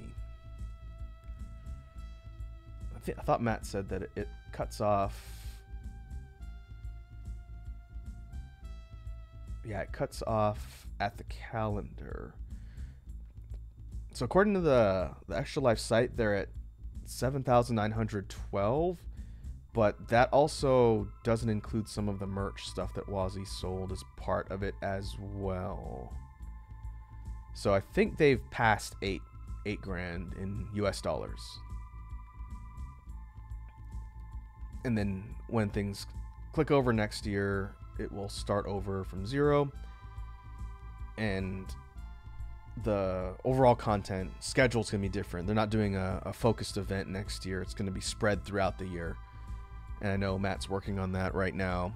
I thought Matt said that it cuts off. Yeah, it cuts off at the calendar. So according to the Extra Life site, they're at 7,912, but that also doesn't include some of the merch stuff that Wazzy sold as part of it as well. So I think they've passed 8 grand in US dollars. And then when things click over next year, it will start over from 0. And the overall content schedule is going to be different. They're not doing a focused event next year. It's going to be spread throughout the year. And I know Matt's working on that right now.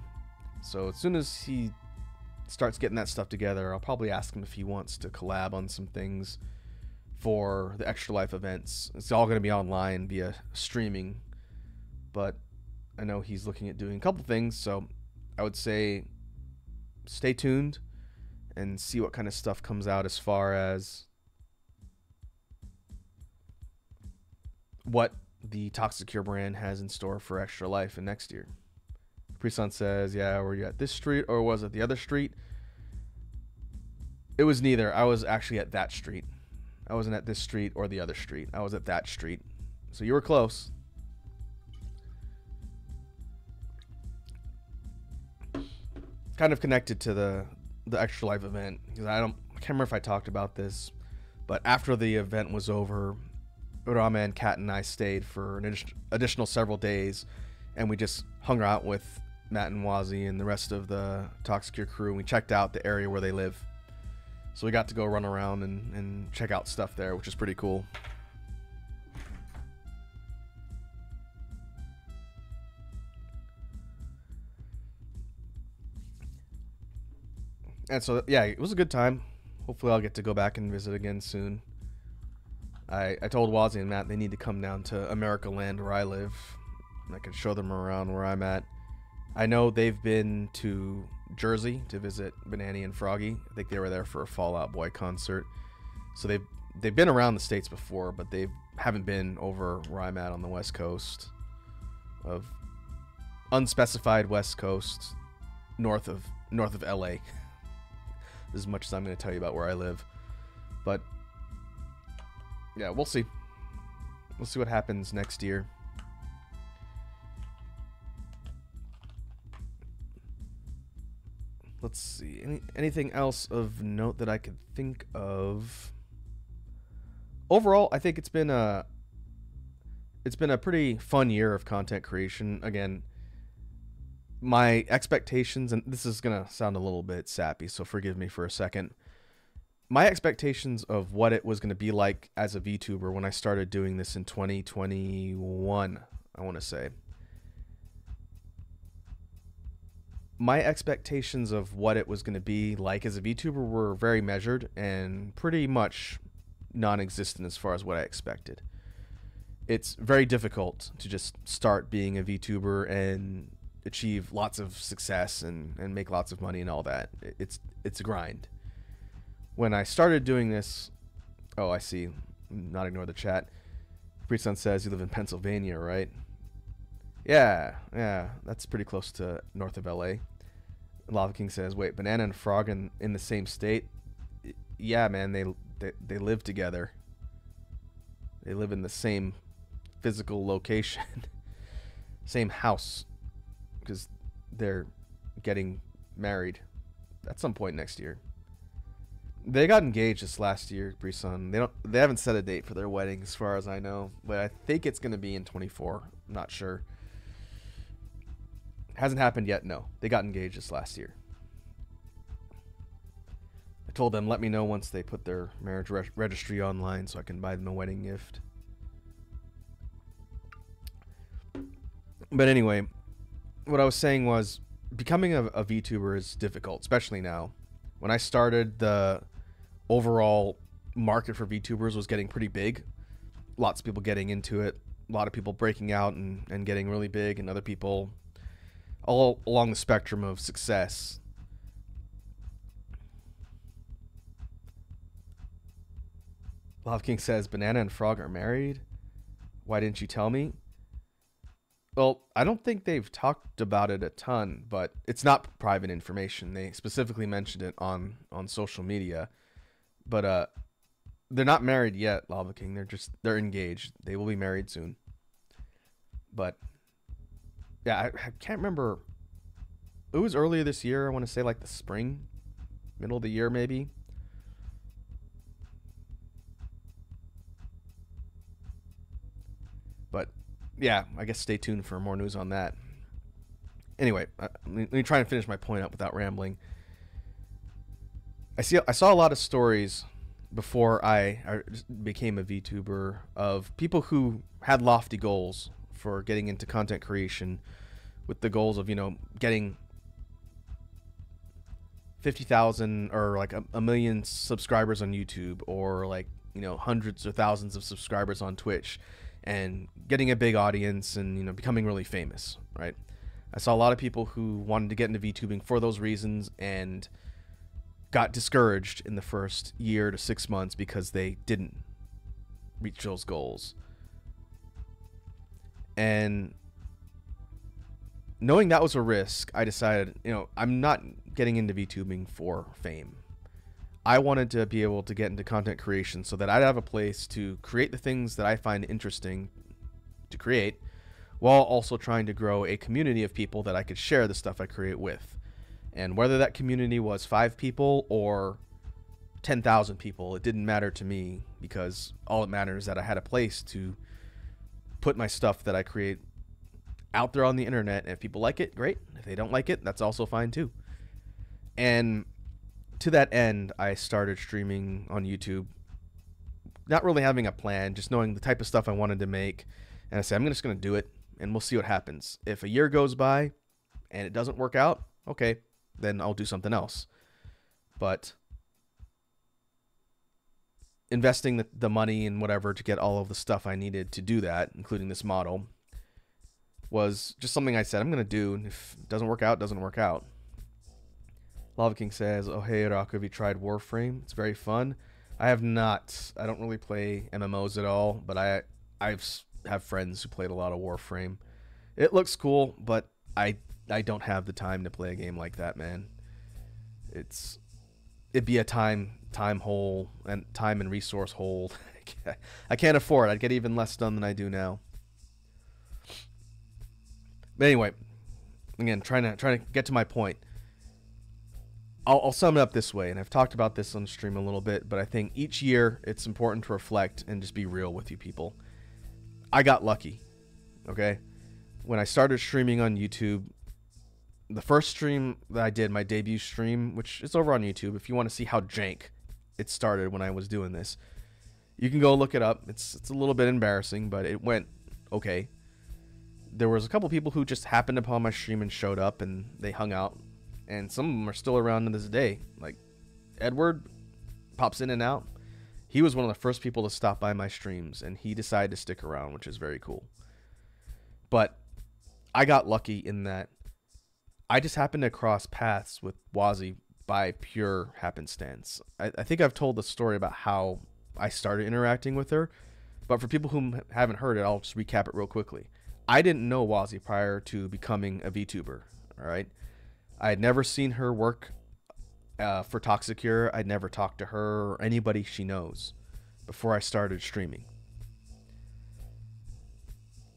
So as soon as he starts getting that stuff together, I'll probably ask him if he wants to collab on some things for the Extra Life events. It's all going to be online via streaming, but I know he's looking at doing a couple things, so I would say stay tuned and see what kind of stuff comes out as far as what the Toxicure brand has in store for Extra Life in next year. Preson says, yeah, were you at this street or was it the other street? It was neither. I was actually at that street. I wasn't at this street or the other street. I was at that street. So you were close. Kind of connected to the Extra Life event, because I can't remember if I talked about this, but after the event was over, Urama, Kat, and I stayed for an additional several days, and we just hung out with Matt and Wazzy and the rest of the Toxicure crew, and we checked out the area where they live. So we got to go run around and check out stuff there, which is pretty cool. And so, yeah, it was a good time. Hopefully I'll get to go back and visit again soon. I told Wazzy and Matt they need to come down to America Land where I live, and I can show them around where I'm at. I know they've been to Jersey to visit Banani and Froggy. I think they were there for a Fall Out Boy concert. So they've been around the States before, but they haven't been over where I'm at on the West Coast of unspecified West Coast, north of LA. This is as much as I'm going to tell you about where I live. But yeah, we'll see. We'll see what happens next year. Let's see. Anything else of note that I could think of? Overall, I think it's been a pretty fun year of content creation. Again, my expectations, and this is gonna sound a little bit sappy, so forgive me for a second. My expectations of what it was going to be like as a VTuber when I started doing this in 2021, I want to say. My expectations of what it was going to be like as a VTuber were very measured and pretty much non-existent as far as what I expected. It's very difficult to just start being a VTuber and achieve lots of success and make lots of money and all that. It's a grind. When I started doing this, oh, I see. Not ignore the chat. Freesun says you live in Pennsylvania, right? Yeah, that's pretty close to north of LA. Lava King says, wait, Banana and Frog in the same state? Yeah, man, they live together. They live in the same physical location, same house, because they're getting married at some point next year. They got engaged this last year, Brisson. They haven't set a date for their wedding as far as I know, but I think it's going to be in 24. I'm not sure. Hasn't happened yet, no. They got engaged this last year. I told them let me know once they put their marriage registry online so I can buy them a wedding gift. But anyway, what I was saying was becoming a VTuber is difficult, especially now. When I started, the overall market for VTubers was getting pretty big. Lots of people getting into it. A lot of people breaking out and getting really big, and other people all along the spectrum of success. Love King says, Banana and Frog are married? Why didn't you tell me? Well, I don't think they've talked about it a ton, but it's not private information. They specifically mentioned it on social media. But they're not married yet, Lava King. They're engaged. They will be married soon. But yeah, I can't remember. It was earlier this year. I want to say like the spring, middle of the year maybe. But yeah, I guess stay tuned for more news on that. Anyway, let me try and finish my point up without rambling. I saw a lot of stories before I became a VTuber of people who had lofty goals for getting into content creation, with the goals of, you know, getting 50,000 or like a million subscribers on YouTube, or like, you know, hundreds or thousands of subscribers on Twitch, and getting a big audience and, you know, becoming really famous, right? I saw a lot of people who wanted to get into VTubing for those reasons and got discouraged in the first year to 6 months because they didn't reach those goals. And knowing that was a risk, I decided, you know, I'm not getting into VTubing for fame. I wanted to be able to get into content creation so that I'd have a place to create the things that I find interesting to create, while also trying to grow a community of people that I could share the stuff I create with. And whether that community was 5 people or 10,000 people, it didn't matter to me, because all it mattered is that I had a place to put my stuff that I create out there on the internet. And if people like it, great. If they don't like it, that's also fine too. And to that end, I started streaming on YouTube, not really having a plan, just knowing the type of stuff I wanted to make. And I said, I'm just going to do it, and we'll see what happens. If a year goes by and it doesn't work out, okay, then I'll do something else. But investing the money and whatever to get all of the stuff I needed to do that, including this model, was just something I said I'm going to do. And if it doesn't work out, it doesn't work out. Lava King says, oh, hey, Rocco, have you tried Warframe? It's very fun. I have not. I don't really play MMOs at all, but I have friends who played a lot of Warframe. It looks cool, but I don't have the time to play a game like that, man. It'd be a time hole and time and resource hole. I can't afford it. I'd get even less done than I do now. But anyway, again, trying to get to my point. I'll sum it up this way, and I've talked about this on stream a little bit, but I think each year it's important to reflect and just be real with you people. I got lucky, okay? When I started streaming on YouTube, the first stream that I did, my debut stream, which is over on YouTube, if you want to see how jank it started when I was doing this, you can go look it up. It's a little bit embarrassing, but it went okay. There was a couple people who just happened upon my stream and showed up, and they hung out. And some of them are still around to this day. Like, Edward pops in and out. He was one of the first people to stop by my streams, and he decided to stick around, which is very cool. But I got lucky in that I just happened to cross paths with Wazzy by pure happenstance. I think I've told the story about how I started interacting with her, but for people who haven't heard it, I'll just recap it real quickly. I didn't know Wazzy prior to becoming a VTuber, all right? I had never seen her work for Toxicure. I'd never talked to her or anybody she knows before I started streaming.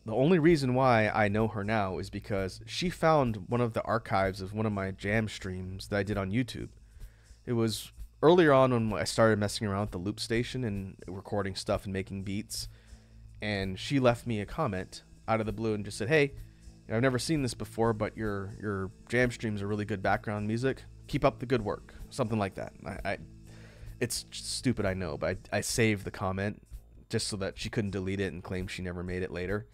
The only reason why I know her now is because she found one of the archives of one of my jam streams that I did on YouTube. It was earlier on when I started messing around with the loop station and recording stuff and making beats. And she left me a comment out of the blue and just said, hey, I've never seen this before, but your jam streams are really good background music. Keep up the good work. Something like that. It's stupid, I know, but I saved the comment just so that she couldn't delete it and claim she never made it later.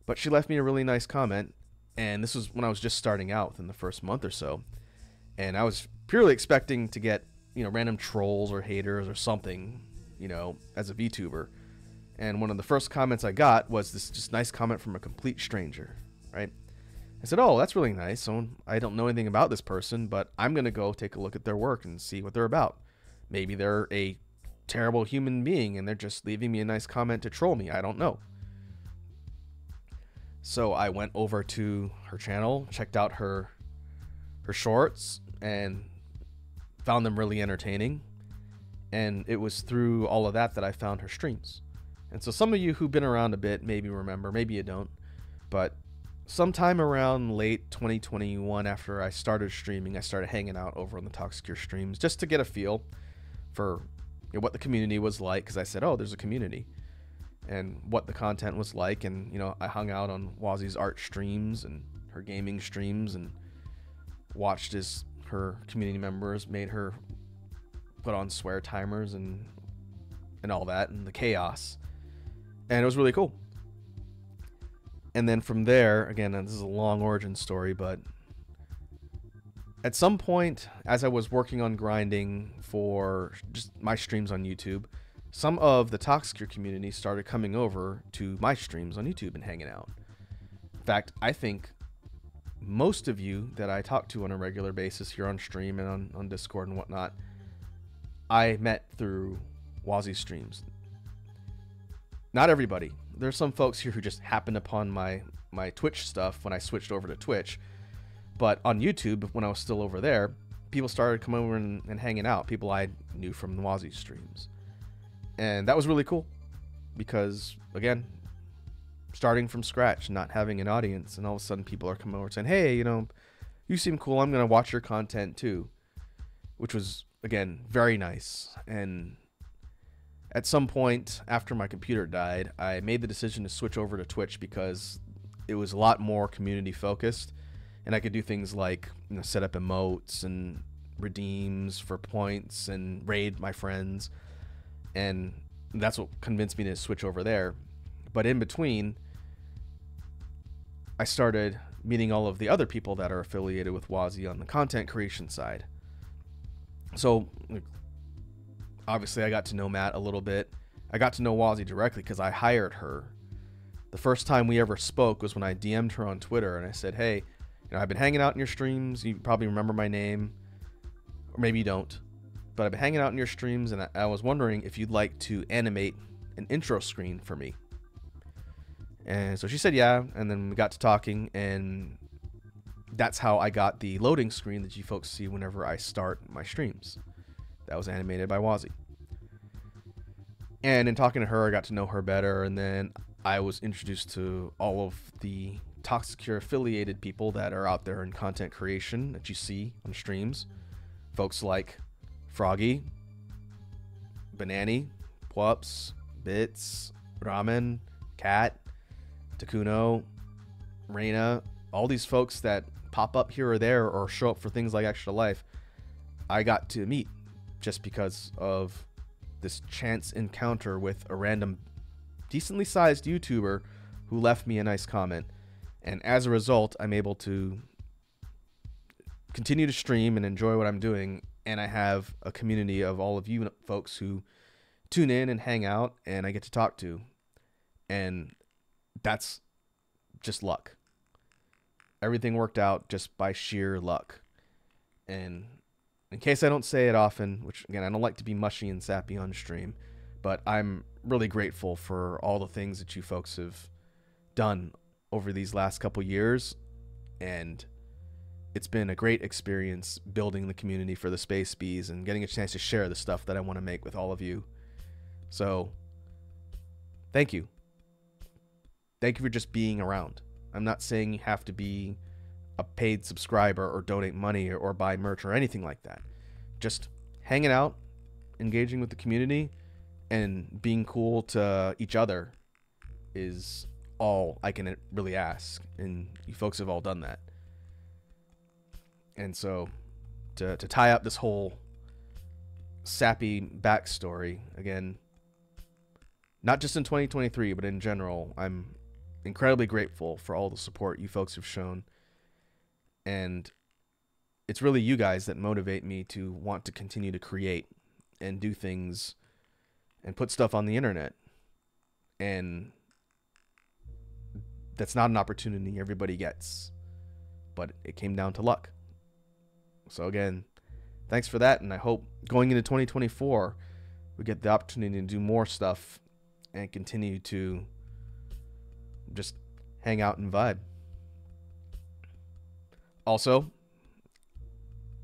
But she left me a really nice comment, and this was when I was just starting out within the first month or so. And I was purely expecting to get, random trolls or haters or something, as a VTuber. And one of the first comments I got was this just nice comment from a complete stranger. Right? I said, oh, that's really nice. So I don't know anything about this person, but I'm going to go take a look at their work and see what they're about. Maybe they're a terrible human being and they're just leaving me a nice comment to troll me. I don't know. So I went over to her channel, checked out her shorts, and found them really entertaining. And it was through all of that I found her streams. And so some of you who've been around a bit maybe remember, maybe you don't, but sometime around late 2021, after I started streaming, I started hanging out over on the Toxicure streams just to get a feel for what the community was like, because I said, oh, there's a community, and what the content was like. And I hung out on Wazzy's art streams and her gaming streams and watched as her community members made her put on swear timers and all that and the chaos, and it was really cool. And then from there, again, this is a long origin story, but at some point, as I was working on grinding for just my streams on YouTube, some of the Toxicure community started coming over to my streams on YouTube and hanging out. In fact, I think most of you that I talk to on a regular basis here on stream and on Discord and whatnot, I met through Wazzy streams. Not everybody. There's some folks here who just happened upon my Twitch stuff when I switched over to Twitch. But on YouTube, when I was still over there, people started coming over and hanging out. People I knew from the Wazzy streams. And that was really cool. Because, again, starting from scratch, not having an audience, and all of a sudden people are coming over saying, hey, you seem cool. I'm going to watch your content too. Which was, again, very nice. And at some point after my computer died, I made the decision to switch over to Twitch because it was a lot more community focused, and I could do things like set up emotes and redeems for points and raid my friends, and that's what convinced me to switch over there. But in between, I started meeting all of the other people that are affiliated with Wazzy on the content creation side. So obviously I got to know Matt a little bit. I got to know Wazzy directly because I hired her. The first time we ever spoke was when I DM'd her on Twitter and I said, hey, I've been hanging out in your streams. You probably remember my name, or maybe you don't, but I've been hanging out in your streams and I was wondering if you'd like to animate an intro screen for me. And so she said yeah, and then we got to talking, and that's how I got the loading screen that you folks see whenever I start my streams. That was animated by Wazzy. And in talking to her, I got to know her better, and then I was introduced to all of the Toxicure affiliated people that are out there in content creation that you see on streams. Folks like Froggy, Banani, Pwups, Bits, Ramen, Cat, Takuno, Reina, all these folks that pop up here or there or show up for things like Extra Life, I got to meet just because of this chance encounter with a random decently sized YouTuber who left me a nice comment. And as a result, I'm able to continue to stream and enjoy what I'm doing. And I have a community of all of you folks who tune in and hang out and I get to talk to. And that's just luck. Everything worked out just by sheer luck. And in case I don't say it often, which again, I don't like to be mushy and sappy on stream, but I'm really grateful for all the things that you folks have done over these last couple years. And it's been a great experience building the community for the Space Bees and getting a chance to share the stuff that I want to make with all of you. So thank you. Thank you for just being around. I'm not saying you have to be a paid subscriber or donate money or buy merch or anything like that. Just hanging out, engaging with the community, and being cool to each other is all I can really ask. And you folks have all done that. And so to tie up this whole sappy backstory, again, not just in 2023, but in general, I'm incredibly grateful for all the support you folks have shown. And it's really you guys that motivate me to want to continue to create and do things and put stuff on the internet. And that's not an opportunity everybody gets, but it came down to luck. So again, thanks for that. And I hope going into 2024, we get the opportunity to do more stuff and continue to just hang out and vibe. Also,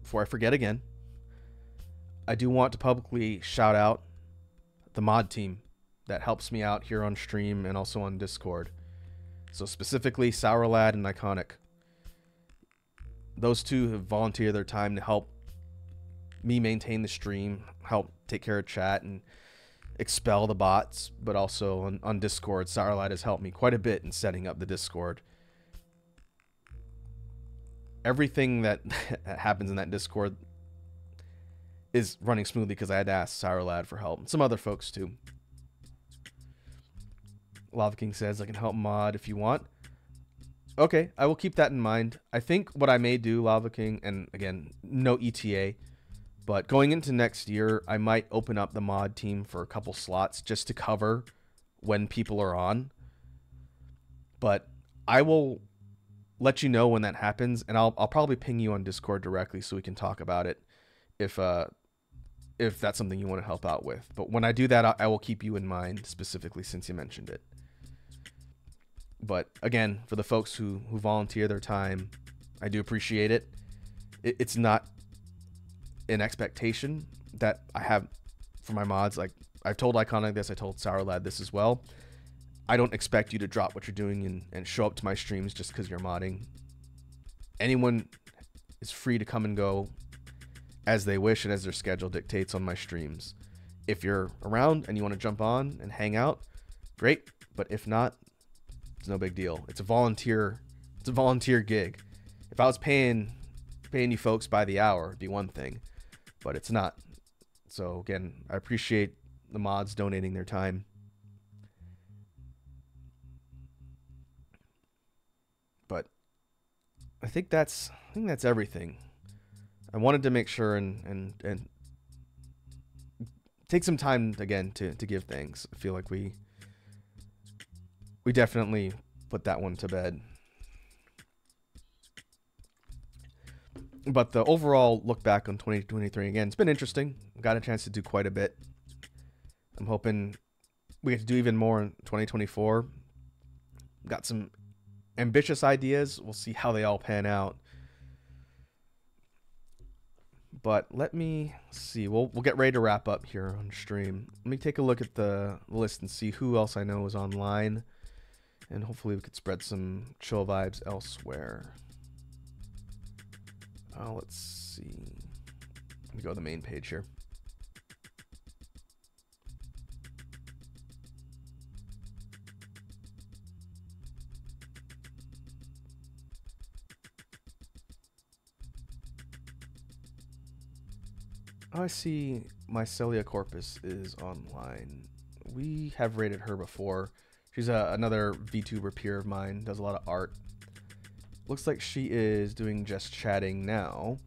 before I forget again, I do want to publicly shout out the mod team that helps me out here on stream and also on Discord. So specifically Sour Lad and Iconic. Those two have volunteered their time to help me maintain the stream, help take care of chat and expel the bots, but also on Discord, Sour Lad has helped me quite a bit in setting up the Discord. Everything that happens in that Discord is running smoothly because I had to ask Sour Lad for help. And some other folks too. Lava King says, I can help mod if you want. Okay, I will keep that in mind. I think what I may do, Lava King, and again, no ETA, but going into next year, I might open up the mod team for a couple slots just to cover when people are on. But I will let you know when that happens, and I'll probably ping you on Discord directly so we can talk about it if that's something you want to help out with. But when I do that, I will keep you in mind specifically since you mentioned it. But again, for the folks who volunteer their time, I do appreciate it. It's not an expectation that I have for my mods. Like I've told Iconic this, I told Sour Lad this as well. I don't expect you to drop what you're doing and show up to my streams just because you're modding. Anyone is free to come and go as they wish and as their schedule dictates on my streams. If you're around and you want to jump on and hang out, great. But if not, it's no big deal. It's a volunteer gig. If I was paying you folks by the hour, it'd be one thing, but it's not. So again, I appreciate the mods donating their time. But I think that's everything. I wanted to make sure and take some time again to give thanks. I feel like we definitely put that one to bed. But the overall look back on 2023, again, it's been interesting. Got a chance to do quite a bit. I'm hoping we get to do even more in 2024. Got some ambitious ideas. We'll see how they all pan out. But let me see. We'll get ready to wrap up here on stream. Let me take a look at the list and see who else I know is online. And hopefully we could spread some chill vibes elsewhere. Let's see. Let me go to the main page here. I see Mycelia Corpus is online. We have rated her before. She's another VTuber peer of mine, does a lot of art. Looks like she is doing just chatting now.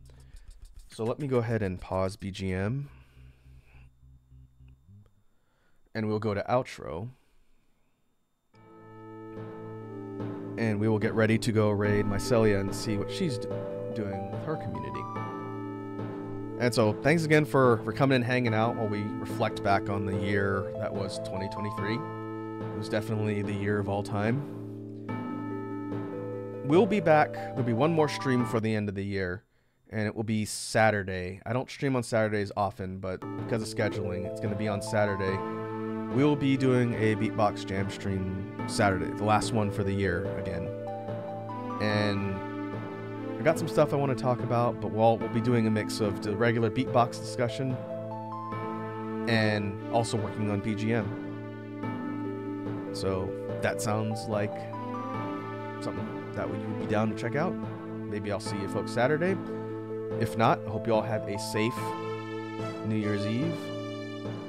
So let me go ahead and pause BGM. And we'll go to outro. And we will get ready to go raid Mycelia and see what she's doing with her community. And so thanks again for coming and hanging out while we reflect back on the year that was 2023. It was definitely the year of all time. We'll be back. There'll be one more stream for the end of the year, and it will be Saturday. I don't stream on Saturdays often, but because of scheduling, it's going to be on Saturday. We'll be doing a Beatbox Jam stream Saturday, the last one for the year again. And I got some stuff I want to talk about, but we'll be doing a mix of the regular beatbox discussion and also working on BGM. So that sounds like something that you would be down to check out. Maybe I'll see you folks Saturday. If not, I hope you all have a safe New Year's Eve,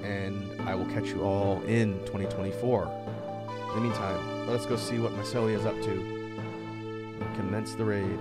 and I will catch you all in 2024. In the meantime, let us go see what Mycelia is up to and commence the raid.